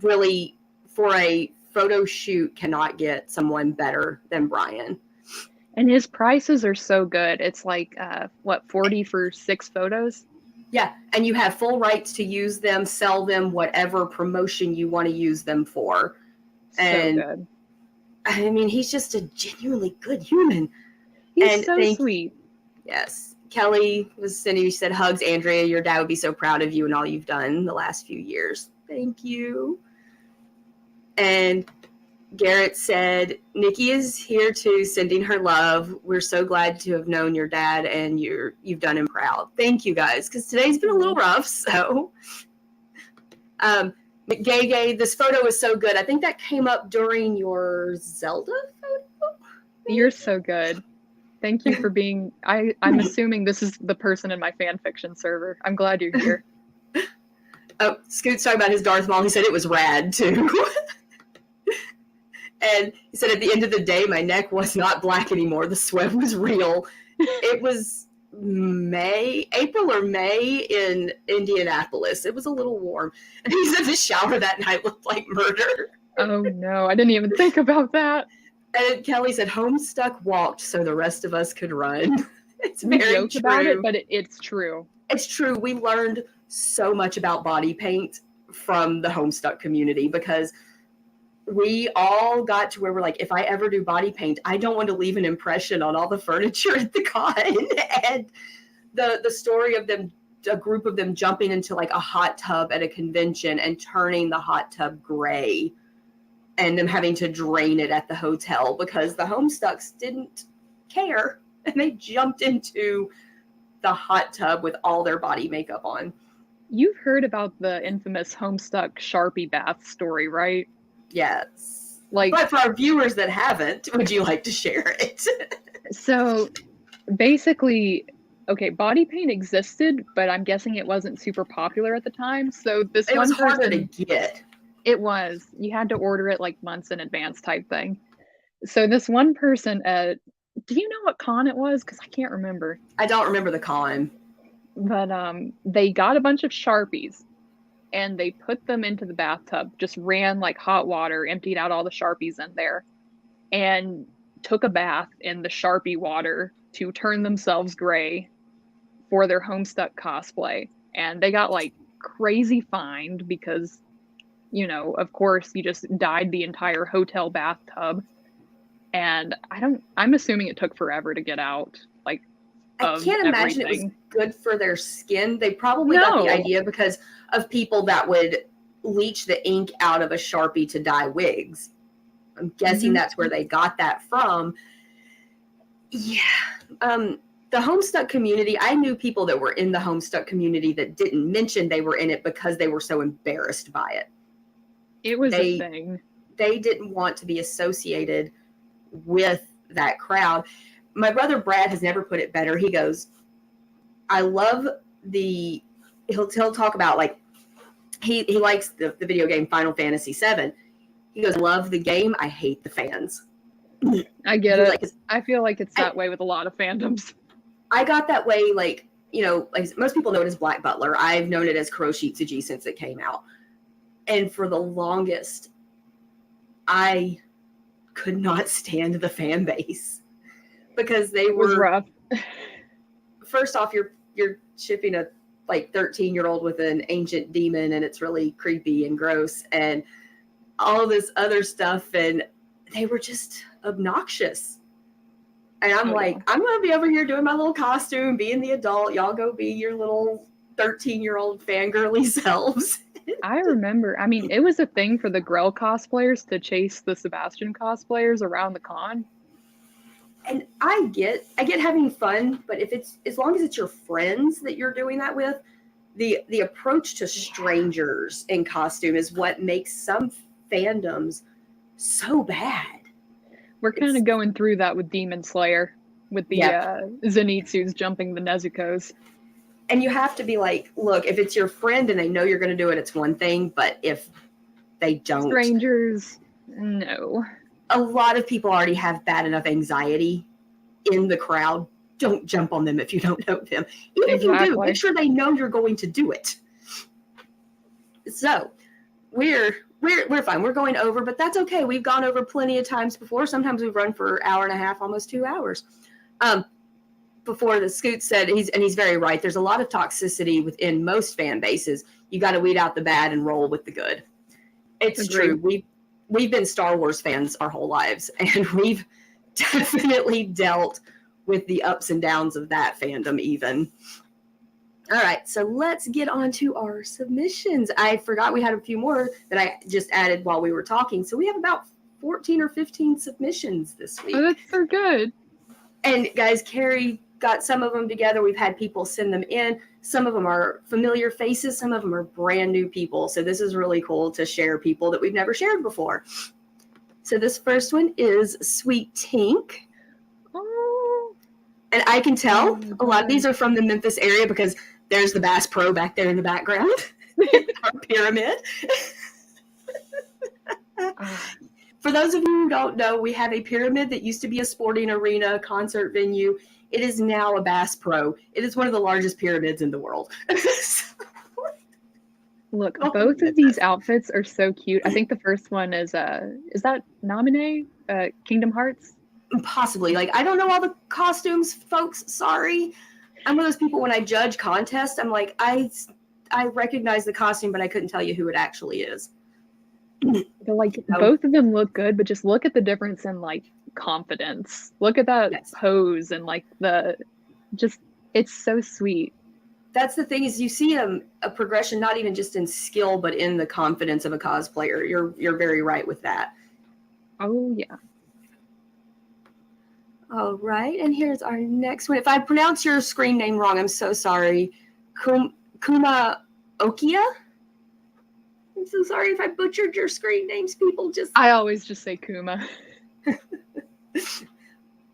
really, for a photo shoot, cannot get someone better than Brian. And his prices are so good. It's like, $40 for 6 photos? Yeah, and you have full rights to use them, sell them, whatever promotion you want to use them for. And, so good. I mean, he's just a genuinely good human. He's so sweet. Yes. Kelly was sending, she said, hugs, Andrea. Your dad would be so proud of you and all you've done the last few years. Thank you. And Garrett said, Nikki is here too, sending her love. We're so glad to have known your dad, and you've done him proud. Thank you, guys, because today's been a little rough. So, Gay, this photo is so good. I think that came up during your Zelda photo. You're so good. Thank you for being. I'm assuming this is the person in my fan fiction server. I'm glad you're here. Oh, Scoot's talking about his Darth Maul. He said it was rad too. And he said, at the end of the day, my neck was not black anymore. The sweat was real. It was April or May in Indianapolis. It was a little warm. And he said the shower that night looked like murder. Oh, no. I didn't even think about that. And Kelly said, Homestuck walked so the rest of us could run. It's we very joked true. About it, but it's true. It's true. We learned so much about body paint from the Homestuck community, because we all got to where we're like, if I ever do body paint, I don't want to leave an impression on all the furniture at the con. And the story of them, a group of them jumping into like a hot tub at a convention and turning the hot tub gray, and them having to drain it at the hotel because the Homestucks didn't care. And they jumped into the hot tub with all their body makeup on. You've heard about the infamous Homestuck Sharpie bath story, right? Yes. But for our viewers that haven't, would you like to share it? So basically, okay, body paint existed, but I'm guessing it wasn't super popular at the time. So this it one was harder to get. It was. You had to order it like months in advance type thing. So this one person at, do you know what con it was? Because I can't remember. I don't remember the con. But they got a bunch of Sharpies and they put them into the bathtub, just ran like hot water, emptied out all the Sharpies in there, and took a bath in the Sharpie water to turn themselves gray for their Homestuck cosplay. And they got like crazy fined because, you know, of course, you just dyed the entire hotel bathtub. And I'm assuming it took forever to get out. Like, I can't imagine it was good for their skin. They probably got the idea because of people that would leach the ink out of a Sharpie to dye wigs. I'm guessing that's where they got that from. Yeah. The Homestuck community, I knew people that were in the Homestuck community that didn't mention they were in it because they were so embarrassed by it. It was a thing. They didn't want to be associated with that crowd. My brother Brad has never put it better. He goes, I love he'll talk about like, he likes the video game Final Fantasy VII. He goes, I love the game. I hate the fans. I get it. Like, I feel like it's that way with a lot of fandoms. I got that way, like, you know, like most people know it as Black Butler. I've known it as Kuroshitsuji since it came out. And for the longest, I could not stand the fan base because they were rough. First off, you're shipping a like 13-year-old with an ancient demon, and it's really creepy and gross and all this other stuff, and they were just obnoxious. And I'm I'm going to be over here doing my little costume, being the adult. Y'all go be your little 13-year-old fangirly selves. I remember. I mean, it was a thing for the Grell cosplayers to chase the Sebastian cosplayers around the con. And I get having fun, but if it's as long as it's your friends that you're doing that with, the approach to strangers in costume is what makes some fandoms so bad. We're kind of going through that with Demon Slayer, with the Zenitsus jumping the Nezukos. And you have to be like, look, if it's your friend and they know you're going to do it, it's one thing. But if they don't. Strangers, no. A lot of people already have bad enough anxiety in the crowd. Don't jump on them if you don't know them. Even if you do, make sure they know you're going to do it. So we're fine. We're going over, but that's okay. We've gone over plenty of times before. Sometimes we've run for an hour and a half, almost 2 hours. Before the Scoot said, he's very right. There's a lot of toxicity within most fan bases. You got to weed out the bad and roll with the good. It's true. We've been Star Wars fans our whole lives, and we've definitely dealt with the ups and downs of that fandom even. All right, so let's get on to our submissions. I forgot we had a few more that I just added while we were talking. So we have about 14 or 15 submissions this week. Oh, that's so good. And guys, Kerri got some of them together. We've had people send them in. Some of them are familiar faces. Some of them are brand new people. So this is really cool to share people that we've never shared before. So this first one is Sweet Tink. Oh. And I can tell a lot of these are from the Memphis area because there's the Bass Pro back there in the background. Our pyramid. For those of you who don't know, we have a pyramid that used to be a sporting arena, concert venue. It is now a Bass Pro. It is one of the largest pyramids in the world. Look, both of these outfits are so cute. I think the first one is that Namine? Kingdom Hearts? Possibly. Like, I don't know all the costumes, folks. Sorry. I'm one of those people when I judge contests, I'm like, I recognize the costume, but I couldn't tell you who it actually is. They're like, both of them look good, but just look at the difference in like confidence. Look at that pose and like it's so sweet. That's the thing is you see a progression, not even just in skill, but in the confidence of a cosplayer. You're very right with that. Oh yeah. All right, and here's our next one. If I pronounce your screen name wrong, I'm so sorry. Kuma Okia? I'm so sorry if I butchered your screen names, people. I always just say Kuma.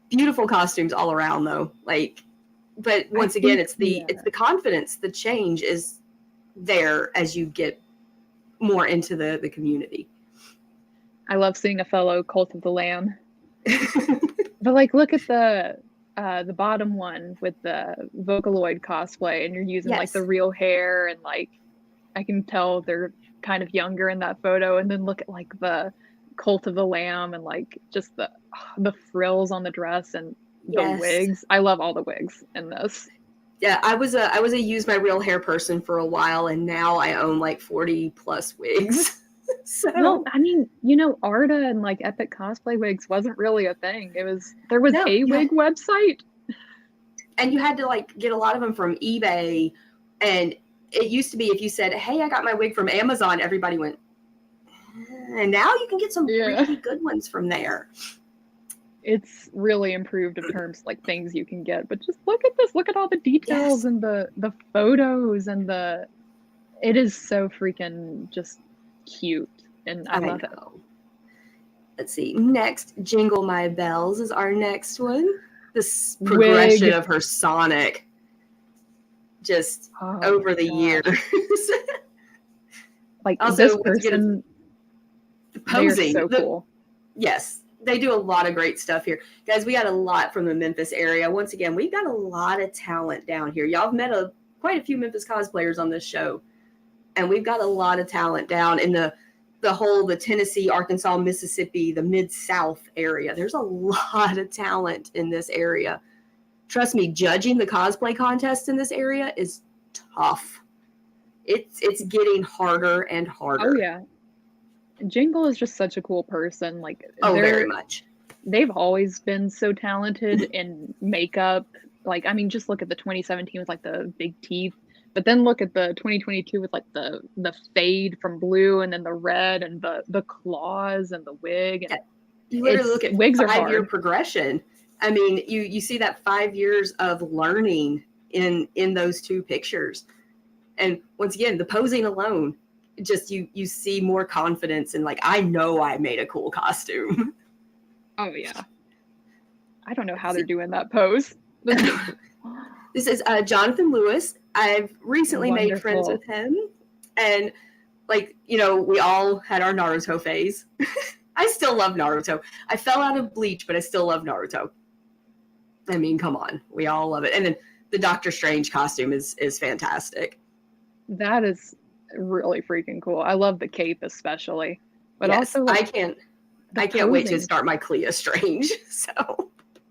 Beautiful costumes all around, though. Like, but once again, it's the confidence. The change is there as you get more into the community. I love seeing a fellow Cult of the Lamb. But like, look at the bottom one with the Vocaloid cosplay, and you're using like the real hair, and like I can tell they're kind of younger in that photo. And then look at like the Cult of the Lamb, and like just the frills on the dress and the wigs. I love all the wigs in this. Yeah, I was a use my real hair person for a while, and now I own like 40 plus wigs. So, well, I mean, you know, Arda and like Epic Cosplay wigs wasn't really a thing. There was a wig website, and you had to like get a lot of them from eBay. And it used to be if you said, "Hey, I got my wig from Amazon," everybody went. And now you can get some really good ones from there. It's really improved in terms of like things you can get, but just look at this. Look at all the details and the photos and it is so freaking just cute, and I love it. Let's see. Next, Jingle My Bells is our next one. This progression of her Sonic just over the years. Like also, this person, posing. So cool. Yes. They do a lot of great stuff here. Guys, we got a lot from the Memphis area. Once again, we've got a lot of talent down here. Y'all have met quite a few Memphis cosplayers on this show. And we've got a lot of talent down in the Tennessee, Arkansas, Mississippi, the Mid-South area. There's a lot of talent in this area. Trust me, judging the cosplay contest in this area is tough. It's getting harder and harder. Oh, yeah. Jingle is just such a cool person. Like, very much. They've always been so talented in makeup. Like, I mean, just look at the 2017 with like the big teeth, but then look at the 2022 with like the fade from blue, and then the red, and the claws and the wig. And you literally look at wigs 5-year progression. I mean, you see that 5 years of learning in those two pictures, and once again, the posing alone. Just you see more confidence in like, I know I made a cool costume. Oh yeah. I don't know how they're doing that pose. This is Jonathan Lewis. I've recently made friends with him, and like, you know, we all had our Naruto phase. I still love Naruto. I fell out of Bleach, but I still love Naruto. I mean, come on, we all love it. And then the Doctor Strange costume is fantastic. That is really freaking cool. I love the cape especially, but also like, I can't wait to start my Clea Strange. So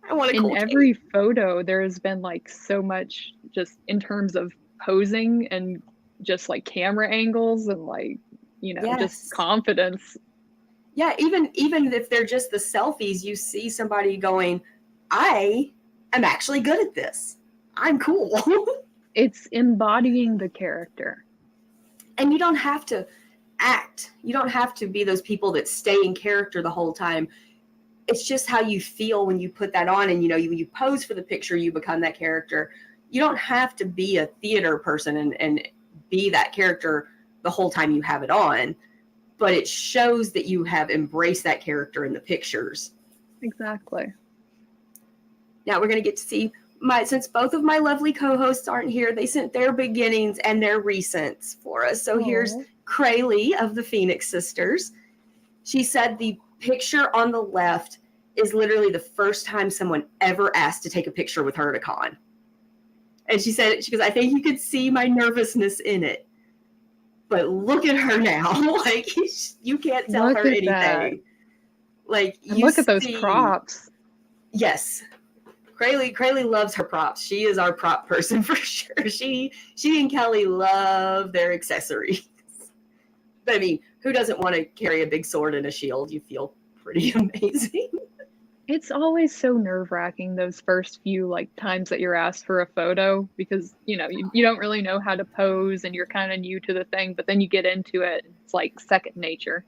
I want a cool in every photo there has been like so much just in terms of posing and just like camera angles and like, you know, just confidence. Yeah, even if they're just the selfies, you see somebody going, I am actually good at this. I'm cool. It's embodying the character. And you don't have to act. You don't have to be those people that stay in character the whole time. It's just how you feel when you put that on. And, you know, you pose for the picture, you become that character. You don't have to be a theater person and be that character the whole time you have it on. But it shows that you have embraced that character in the pictures. Exactly. Now we're going to get to see since both of my lovely co-hosts aren't here, they sent their beginnings and their recents for us. So here's Krayley of the Phoenix Sisters. She said the picture on the left is literally the first time someone ever asked to take a picture with her at a con. And she goes, I think you could see my nervousness in it. But look at her now. Like, you can't tell her anything. That. Like, look at those props. Yes. Krayley loves her props. She is our prop person for sure. She and Kelly love their accessories. But I mean, who doesn't want to carry a big sword and a shield? You feel pretty amazing. It's always so nerve-wracking those first few like times that you're asked for a photo, because you know you don't really know how to pose and you're kind of new to the thing, but then you get into it, it's like second nature.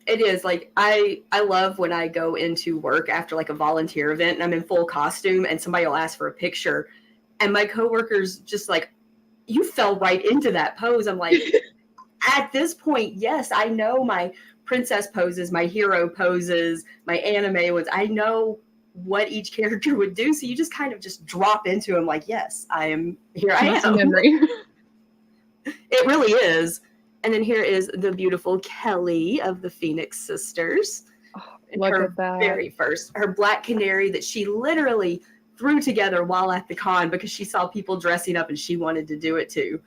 It is. Like, I love when I go into work after like a volunteer event and I'm in full costume and somebody will ask for a picture and my coworkers just like, you fell right into that pose. I'm like, at this point, yes, I know my princess poses, my hero poses, my anime ones. I know what each character would do. So you just kind of just drop into them like, yes, I am here. I am. Memory. It really is. And then here is the beautiful Kelly of the Phoenix Sisters. Oh, And look her at that. very first, her black canary that she literally threw together while at the con because she saw people dressing up and she wanted to do it too.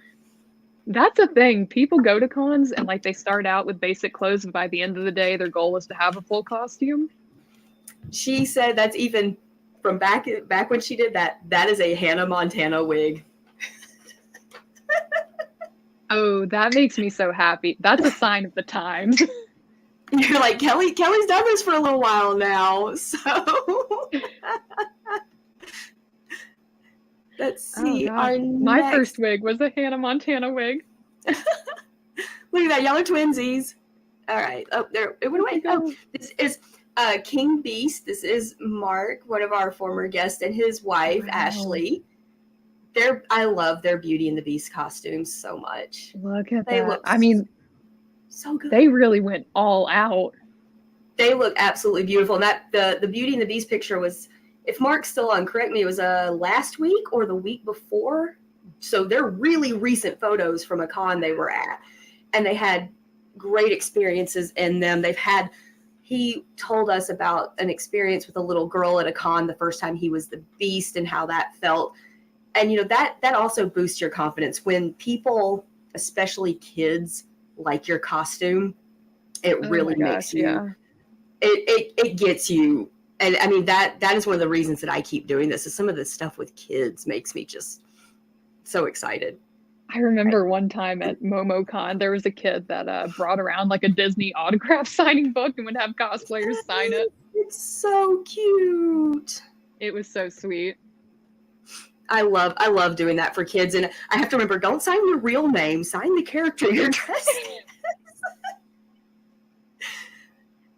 That's a thing. People go to cons and like they start out with basic clothes, and by the end of the day, their goal is to have a full costume. She said that's even from back when she did that. That is a Hannah Montana wig. Oh, that makes me so happy. That's a sign of the times. You're like, Kelly's done this for a little while now, so let's see. Oh, my first wig was a Hannah Montana wig. Look at that, y'all are twinsies. All right. Oh, there it went away. Oh, this is King Beast. This is Mark, one of our former guests, and his wife, Ashley. I love their Beauty and the Beast costumes so much. Look at They that. look I mean, so good. they really went all out. They look absolutely beautiful. And that the Beauty and the Beast picture was, if Mark's still on, correct me, it was last week or the week before. So they're really recent photos from a con they were at. And they had great experiences in them. He told us about an experience with a little girl at a con the first time he was the Beast and how that felt. And, you know, that also boosts your confidence when people, especially kids, like your costume. It really makes you, yeah. It gets you. And I mean, that is one of the reasons that I keep doing this, is some of this stuff with kids makes me just so excited. I remember one time at MomoCon, there was a kid that brought around like a Disney autograph signing book and would have cosplayers sign it. It's so cute. It was so sweet. I love doing that for kids. And I have to remember, don't sign your real name, sign the character you're dressing as.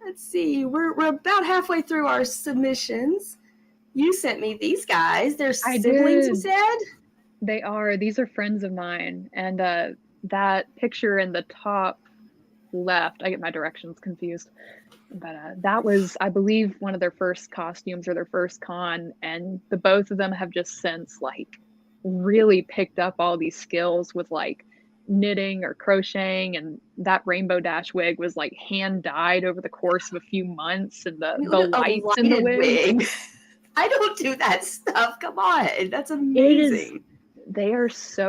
Let's see, we're about halfway through our submissions. You sent me these guys. They're siblings, you said? They are. These are friends of mine. And that picture in the top left, I get my directions confused. But that was, I believe, one of their first costumes or their first con. And the both of them have just since like really picked up all these skills with like knitting or crocheting. And that Rainbow Dash wig was like hand dyed over the course of a few months. And the lights in the wig. I don't do that stuff. Come on. That's amazing. They are so,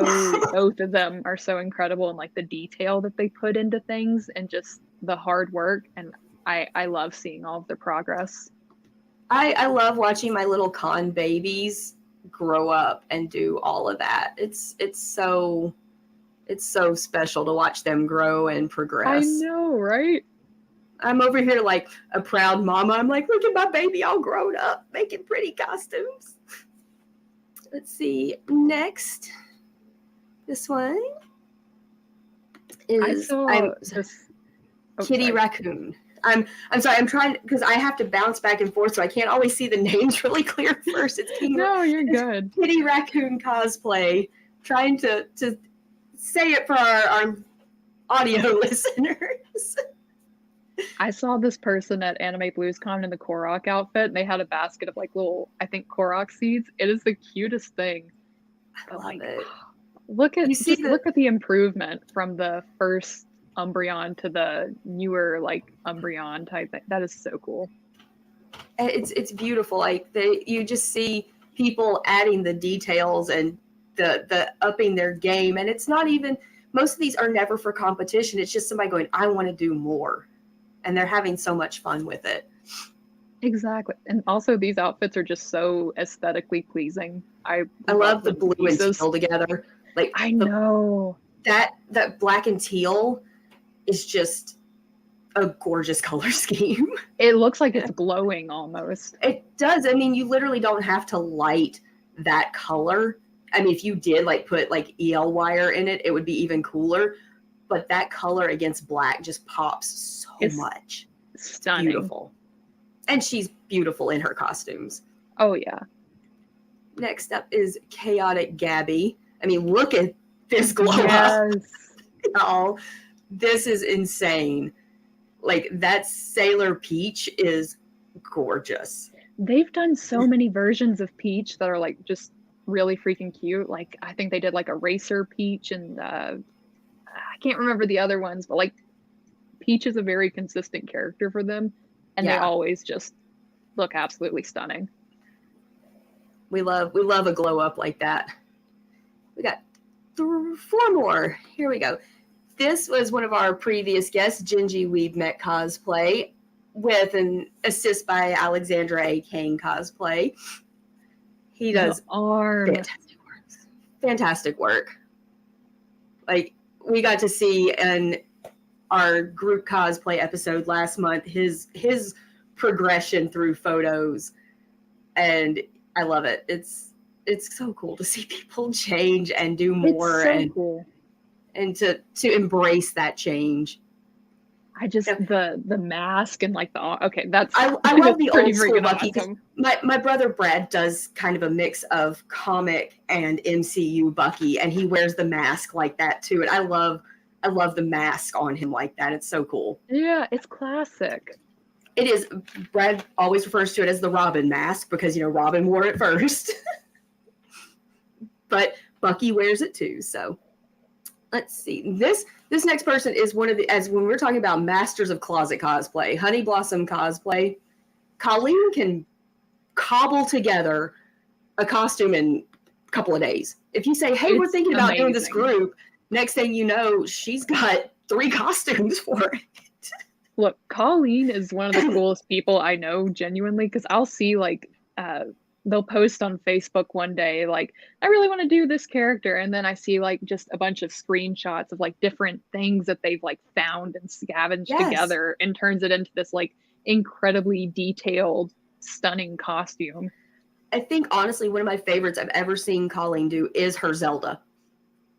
both of them are so incredible, and like the detail that they put into things and just the hard work. And I love seeing all of their progress. I love watching my little con babies grow up and do all of that. It's so special to watch them grow and progress. I know, right? I'm over here like a proud mama. I'm like, look at my baby all grown up, making pretty costumes. Let's see. Next, this one is Kitty Raccoon. I'm sorry. I'm trying, because I have to bounce back and forth, so I can't always see the names really clear first. No, you're good. Kitty Raccoon Cosplay. Trying to say it for our audio listeners. I saw this person at Anime BluesCon in the Korok outfit, and they had a basket of like little, I think, Korok seeds. It is the cutest thing. I love it. Look at the improvement from the first Umbreon to the newer like Umbreon type thing. That is so cool. It's beautiful. Like you just see people adding the details and the upping their game, and it's not even, most of these are never for competition. It's just somebody going, I want to do more. And they're having so much fun with it. Exactly. And also these outfits are just so aesthetically pleasing. I love the blue and teal together. Like I know. That black and teal is just a gorgeous color scheme. It looks like it's glowing almost. It does. I mean, you literally don't have to light that color. I mean, if you did like put like EL wire in it, it would be even cooler. But that color against black just pops so much. Stunning. It's beautiful. And she's beautiful in her costumes. Oh, yeah. Next up is Chaotic Gabby. I mean, look at this glow up. Y'all, this is insane. Like, that Sailor Peach is gorgeous. They've done so many versions of Peach that are, like, just really freaking cute. Like, I think they did, like, a Racer Peach and I I can't remember the other ones, but like Peach is a very consistent character for them, and they always just look absolutely stunning. We love a glow up like that. We got 4 more. Here we go. This was one of our previous guests, Gingy We've Met Cosplay, with an assist by Alexandra A. Kane Cosplay. He does fantastic work. Like, we got to see in our group cosplay episode last month his progression through photos, and I love it. It's so cool to see people change and do more, cool. And to embrace that change. I just the mask and like that's I love the old school Bucky. Awesome. My brother Brad does kind of a mix of comic and MCU Bucky, and he wears the mask like that too. And I love the mask on him like that. It's so cool. Yeah, it's classic. It is. Brad always refers to it as the Robin mask because Robin wore it first, but Bucky wears it too. So let's see. This next person is one of as when we're talking about masters of closet cosplay, Honey Blossom Cosplay. Colleen can cobble together a costume in a couple of days. If you say, "Hey, we're thinking about doing this group," next thing you know, she's got 3 costumes for it. Look, Colleen is one of the coolest people I know, genuinely, because I'll see like they'll post on Facebook one day like, I really want to do this character, and then I see like just a bunch of screenshots of like different things that they've like found and scavenged together, and turns it into this like incredibly detailed, stunning costume. I think honestly one of my favorites I've ever seen Colleen do is her Zelda.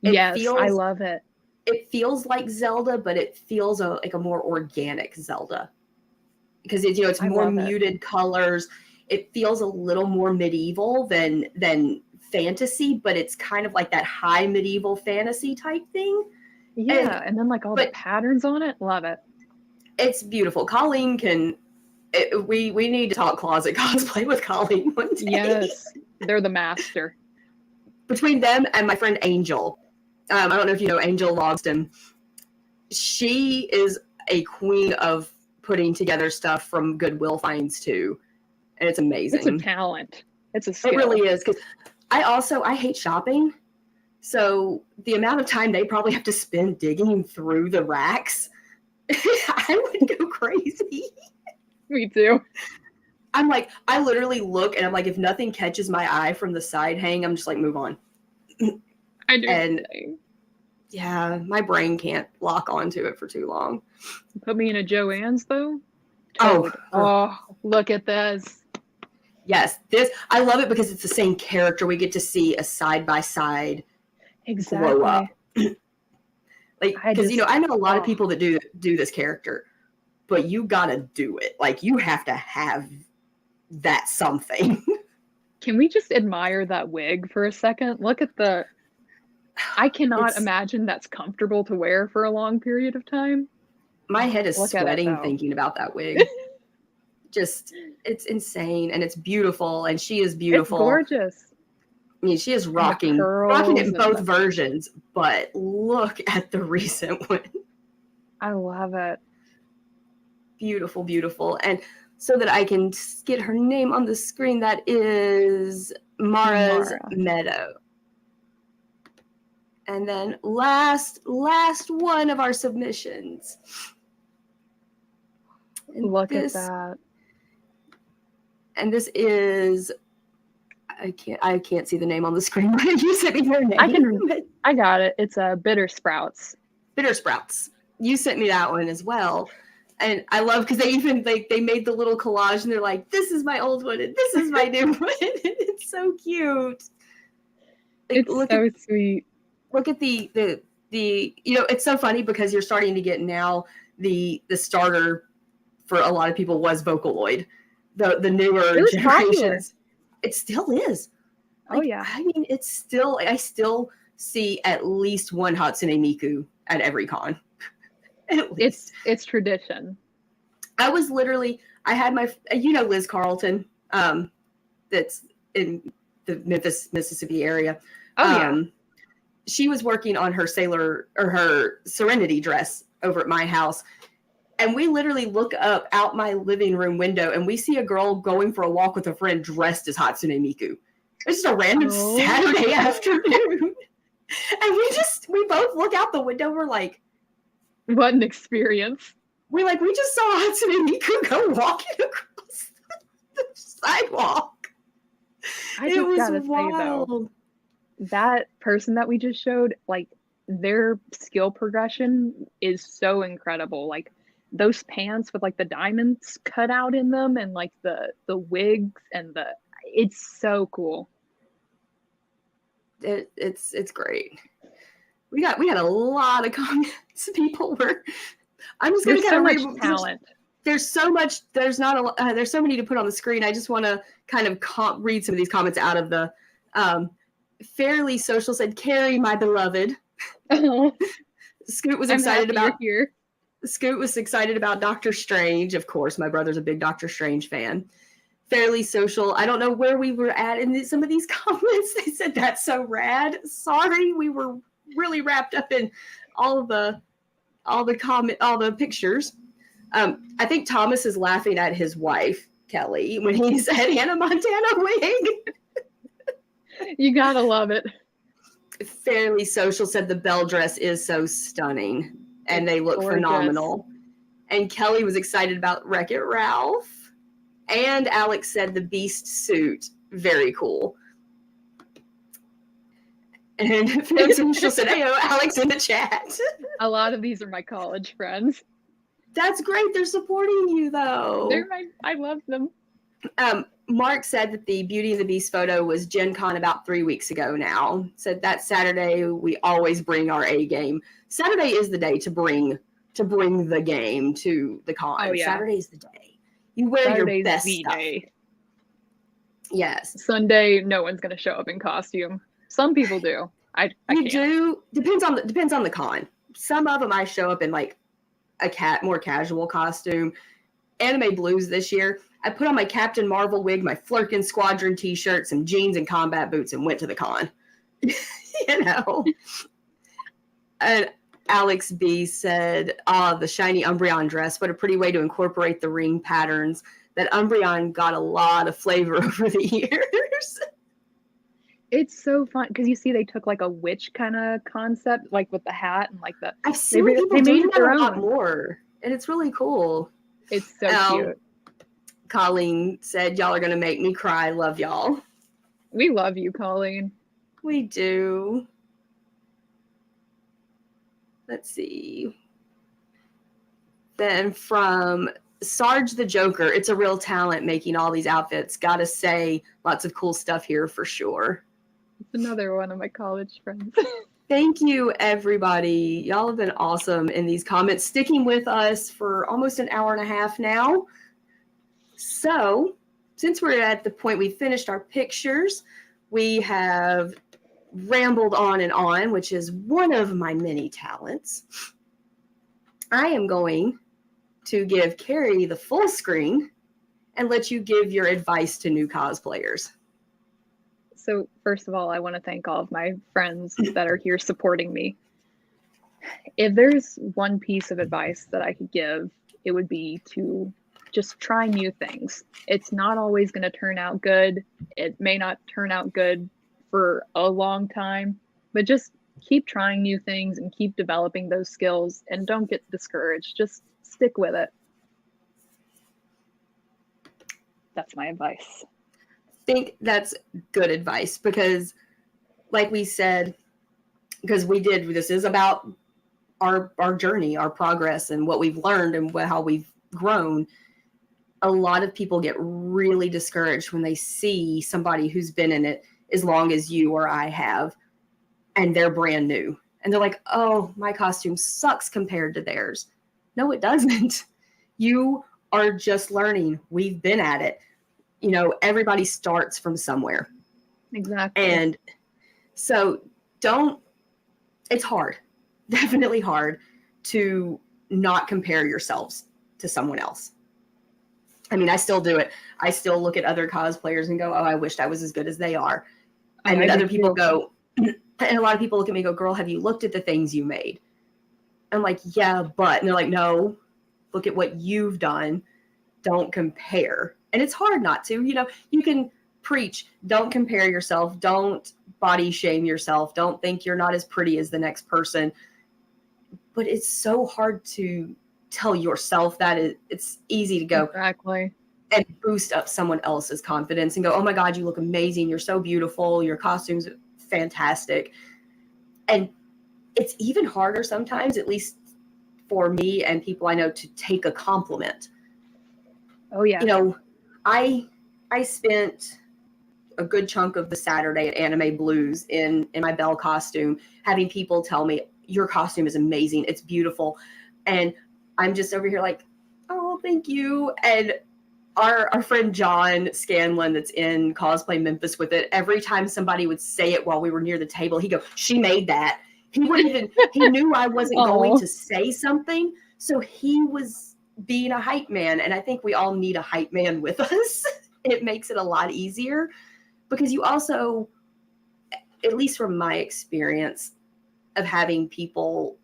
I love it. It feels like Zelda, but it feels like a more organic Zelda because it's more muted colors. It feels a little more medieval than fantasy, but it's kind of like that high medieval fantasy type thing. Yeah, and then like all the patterns on it, love it. It's beautiful. Colleen we need to talk closet cosplay with Colleen one day. Yes, they're the master. Between them and my friend Angel. I don't know if you know Angel Logston. She is a queen of putting together stuff from Goodwill finds too, and it's amazing. It's a talent. It's a skill. It really is, because I hate shopping, so the amount of time they probably have to spend digging through the racks, I would go crazy. Me too. I'm like, I literally look and I'm like, if nothing catches my eye from the side hang, I'm just like, move on. I do. And yeah, my brain can't lock onto it for too long. Put me in a Joann's though. Oh, look at this. Yes, I love it because it's the same character. We get to see a side by side glow up. Like, because I know a lot of people that do this character, but you gotta do it. Like, you have to have that something. Can we just admire that wig for a second? Look at I cannot imagine that's comfortable to wear for a long period of time. My head is sweating thinking about that wig. Just, it's insane, and it's beautiful, and she is beautiful. It's gorgeous. I mean, she is rocking it in both versions, but look at the recent one. I love it. Beautiful, beautiful. And so that I can get her name on the screen, that is Mara's Meadow. And then last one of our submissions. And look at that. And this is, I can't see the name on the screen. You sent me her name. I got it. It's Bitter Sprouts. Bitter Sprouts. You sent me that one as well. And I love, because they even they made the little collage and they're like, this is my old one and this is my new one. It's so cute. Like, it's so sweet. Look at the it's so funny because you're starting to get now the starter for a lot of people was Vocaloid. The newer generations. Popular. It still is. Like, oh yeah. I mean, it's still, I still see at least one Hatsune Miku at every con. It's tradition. I was literally, I had my, Liz Carlton, that's in the Memphis, Mississippi area. Oh yeah. she was working on her sailor or her Serenity dress over at my house. And we literally look up out my living room window and we see a girl going for a walk with a friend dressed as Hatsune Miku. It's just a random Saturday afternoon. And we both look out the window. We're like, what an experience. We just saw Hatsune Miku go walking across the sidewalk. I just gotta say though, that person that we just showed, like their skill progression is so incredible. Like those pants with like the diamonds cut out in them and like the wigs and it's so cool. It's great. We got a lot of comments. People were. I'm just gonna so much talent. There's so much. There's not a. There's so many to put on the screen. I just want to kind of read some of these comments out of the. Fairly Social said, "Kerri, my beloved." Scoot was excited about here. Scoot was excited about Doctor Strange. Of course, my brother's a big Doctor Strange fan. Fairly Social. I don't know where we were at in some of these comments. They said that's so rad. Sorry, we were really wrapped up in all the pictures. I think Thomas is laughing at his wife, Kelly, when he said Hannah Montana wig. You gotta love it. Fairly Social said the bell dress is so stunning and they look phenomenal. And Kelly was excited about Wreck-It Ralph. And Alex said the Beast suit, very cool. And Fairly Social said, "Hey, Alex in the chat." A lot of these are my college friends. That's great. They're supporting you, though. I love them. Mark said that the Beauty and the Beast photo was Gen Con about 3 weeks ago now. Said that Saturday we always bring our A game. Saturday is the day to bring the game to the con. Oh, yeah. Saturday's the day. You wear Saturday's your best the stuff. day. Yes. Sunday, no one's gonna show up in costume. Some people do. I can't. Do. Depends on the con. Some of them I show up in like a more casual costume. Anime Blues this year, I put on my Captain Marvel wig, my Flurkin Squadron t-shirt, some jeans and combat boots, and went to the con. You know? And Alex B said, the shiny Umbreon dress. What a pretty way to incorporate the ring patterns. That Umbreon got a lot of flavor over the years. It's so fun because you see they took like a witch kind of concept, like with the hat and like the. I've seen people they made do it their that a lot own. more, and it's really cool. It's so cute. Colleen said, "Y'all are gonna make me cry. Love y'all." We love you, Colleen. We do. Let's see. Then from Sarge the Joker, it's a real talent making all these outfits. Gotta say, lots of cool stuff here for sure. It's another one of my college friends. Thank you, everybody. Y'all have been awesome in these comments, sticking with us for almost an hour and a half now. So, since we're at the point we finished our pictures, we have rambled on, which is one of my many talents. I am going to give Kerri the full screen and let you give your advice to new cosplayers. So first of all, I want to thank all of my friends that are here supporting me. If there's one piece of advice that I could give, it would be to just try new things. It's not always going to turn out good. It may not turn out good for a long time, but just keep trying new things and keep developing those skills and don't get discouraged. Just stick with it. That's my advice. I think that's good advice because, like we said, because this is about our journey, our progress, and what we've learned and how we've grown. A lot of people get really discouraged when they see somebody who's been in it as long as you or I have, and they're brand new. And they're like, "Oh, my costume sucks compared to theirs." No, it doesn't. You are just learning. We've been at it. You know, everybody starts from somewhere. Exactly. And so it's hard, definitely hard to not compare yourselves to someone else. I mean, I still do it. I still look at other cosplayers and go, "Oh, I wished I was as good as they are." And then other people go, And a lot of people look at me and go, girl, have you looked at the things you made? I'm like, yeah, but. And they're like, no, look at what you've done. Don't compare. And it's hard not to. You can preach, don't compare yourself. Don't body shame yourself. Don't think you're not as pretty as the next person. But it's so hard to tell yourself that. It's easy to go Exactly. and boost up someone else's confidence and go, oh my God, you look amazing. You're so beautiful. Your costume's fantastic. And it's even harder sometimes, at least for me and people I know, to take a compliment. Oh yeah. I spent a good chunk of the Saturday at Anime Blues in my Belle costume, having people tell me, your costume is amazing. It's beautiful. And I'm just over here like, oh, thank you. And our friend John Scanlon that's in Cosplay Memphis with it, every time somebody would say it while we were near the table, he'd go, she made that. He knew I wasn't going to say something. So he was being a hype man. And I think we all need a hype man with us. It makes it a lot easier because you also, at least from my experience of having people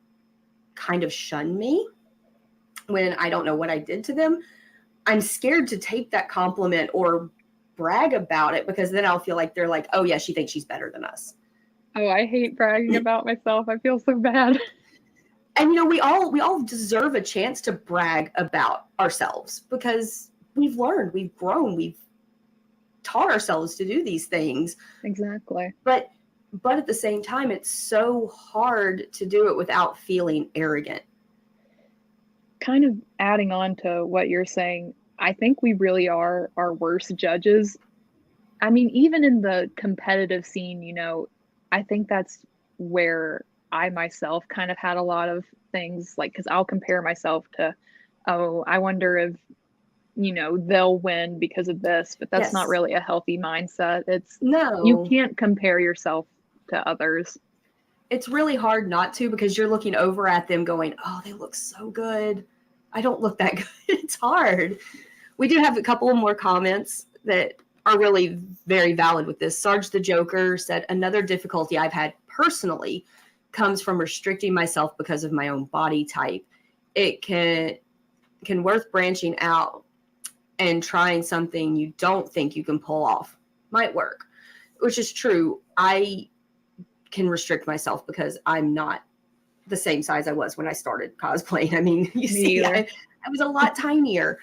kind of shun me when I don't know what I did to them, I'm scared to take that compliment or brag about it because then I'll feel like they're like, oh yeah, she thinks she's better than us. Oh, I hate bragging about myself. I feel so bad. And we all deserve a chance to brag about ourselves because we've learned, we've grown, we've taught ourselves to do these things. Exactly. But at the same time, it's so hard to do it without feeling arrogant. Kind of adding on to what you're saying, I think we really are our worst judges. I mean, even in the competitive scene, I think that's where I myself kind of had a lot of things, like, because I'll compare myself to, oh, I wonder if, they'll win because of this, but that's not really a healthy mindset. You can't compare yourself to others. It's really hard not to because you're looking over at them going, oh, they look so good. I don't look that good. It's hard. We do have a couple of more comments that are really very valid with this. Sarge the Joker said, another difficulty I've had personally comes from restricting myself because of my own body type. It can worth branching out and trying something you don't think you can pull off. Might work, which is true. I can restrict myself because I'm not the same size I was when I started cosplaying. I mean, you see, I was a lot tinier.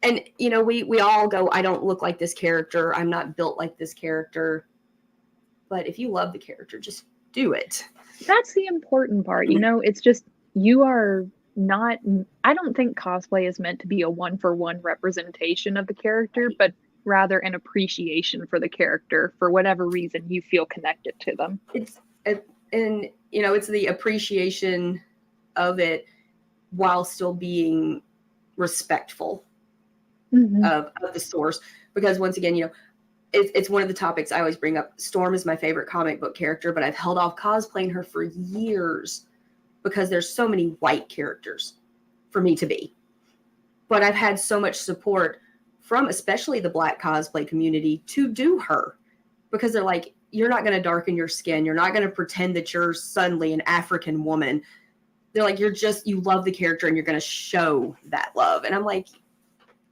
And, we all go, I don't look like this character. I'm not built like this character. But if you love the character, just do it. That's the important part. It's just, you are not, I don't think cosplay is meant to be a one-for-one representation of the character, but rather an appreciation for the character for whatever reason you feel connected to them. It's the appreciation of it while still being respectful of the source. Because once again, it's one of the topics I always bring up. Storm is my favorite comic book character, but I've held off cosplaying her for years because there's so many white characters for me to be. But I've had so much support from especially the Black cosplay community to do her because they're like, you're not going to darken your skin. You're not going to pretend that you're suddenly an African woman. They're like, you love the character and you're going to show that love. And I'm like,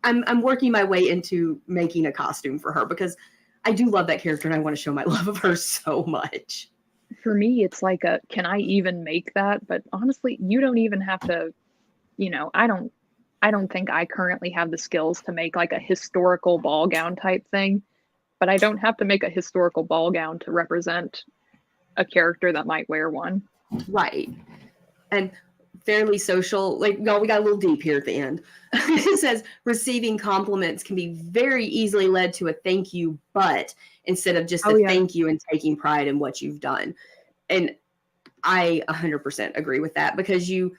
I'm working my way into making a costume for her because I do love that character and I want to show my love of her so much. For me, it's like can I even make that? But honestly, you don't even have to, I don't think I currently have the skills to make like a historical ball gown type thing, but I don't have to make a historical ball gown to represent a character that might wear one. Right. And fairly social, like, no, we got a little deep here at the end. It says receiving compliments can be very easily led to a thank you, but instead of just thank you and taking pride in what you've done. And I 100% agree with that because you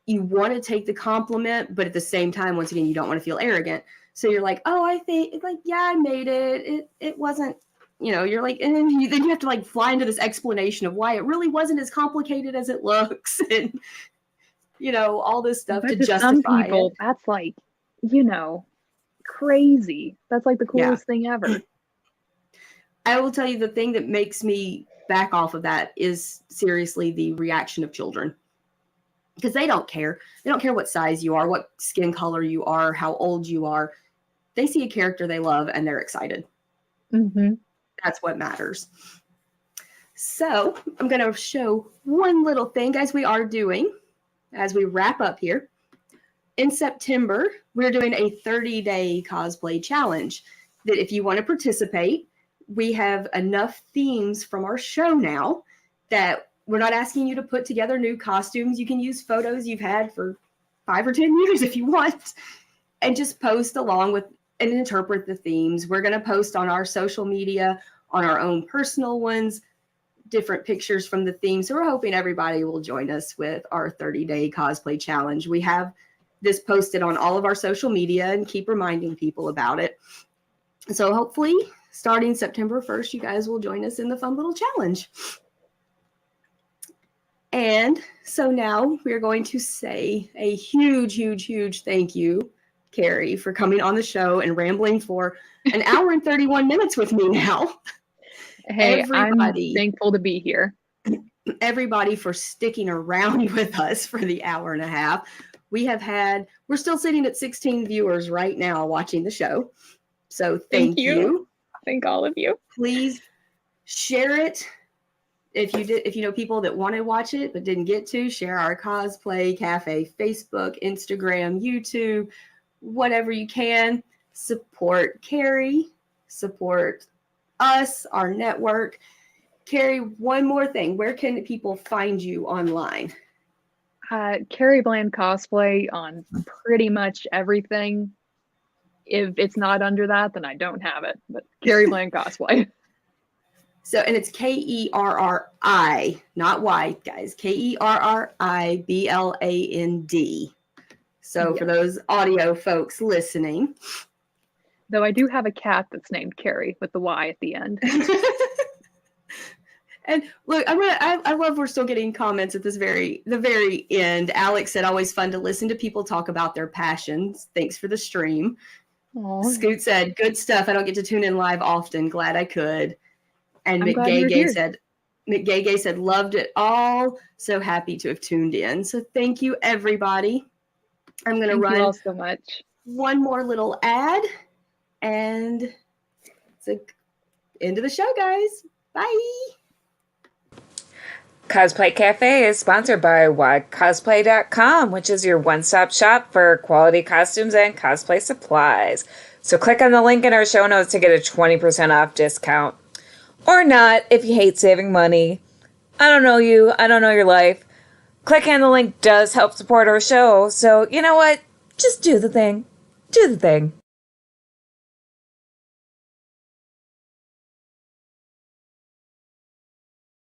want to take the compliment, but at the same time, once again, you don't want to feel arrogant. So you're like, oh, I think, like, yeah, I made it. It wasn't, you're like, and then you have to like fly into this explanation of why it really wasn't as complicated as it looks. And, all this stuff but to to justify some people, it. that's like, crazy. That's like the coolest thing ever. I will tell you the thing that makes me back off of that is seriously the reaction of children. Because they don't care. They don't care what size you are, what skin color you are, how old you are. They see a character they love and they're excited. Mm-hmm. That's what matters. So I'm going to show one little thing, guys, we are doing as we wrap up here. In September, we're doing a 30-day cosplay challenge that if you want to participate, we have enough themes from our show now that we're not asking you to put together new costumes. You can use photos you've had for 5 or 10 years if you want, and just post along with and interpret the themes. We're going to post on our social media, on our own personal ones, different pictures from the theme. So we're hoping everybody will join us with our 30-day cosplay challenge. We have this posted on all of our social media and keep reminding people about it. So hopefully starting September 1st, you guys will join us in the fun little challenge. And so now we're going to say a huge, huge, huge thank you, Kerri, for coming on the show and rambling for an hour and 31 minutes with me now. Hey, Everybody, I'm thankful to be here. Everybody for sticking around with us for the hour and a half. We're still sitting at 16 viewers right now watching the show. So thank you. Thank all of you. Please share it. If you know people that want to watch it but didn't get to, share our cosplay cafe, Facebook, Instagram, YouTube, whatever you can. Support Kerri, support us, our network. Kerri, one more thing. Where can people find you online? Kerri Bland Cosplay on pretty much everything. If it's not under that, then I don't have it. But Kerri Bland Cosplay. So, and it's Kerri, not Y, guys. KerriBland. So Yes. for those audio folks listening. Though I do have a cat that's named Kerri with the Y at the end. And look, I love we're still getting comments at the very end. Alex said, always fun to listen to people talk about their passions. Thanks for the stream. Aww. Scoot said, good stuff. I don't get to tune in live often. Glad I could. And McGay said, loved it all. So happy to have tuned in. So thank you, everybody. I'm going to run you all so much. One more little ad. And it's the end of the show, guys. Bye. Cosplay Cafe is sponsored by WildCosplay.com, which is your one-stop shop for quality costumes and cosplay supplies. So click on the link in our show notes to get a 20% off discount. Or not, if you hate saving money. I don't know you. I don't know your life. Clicking on the link does help support our show. So, you know what? Just do the thing. Do the thing.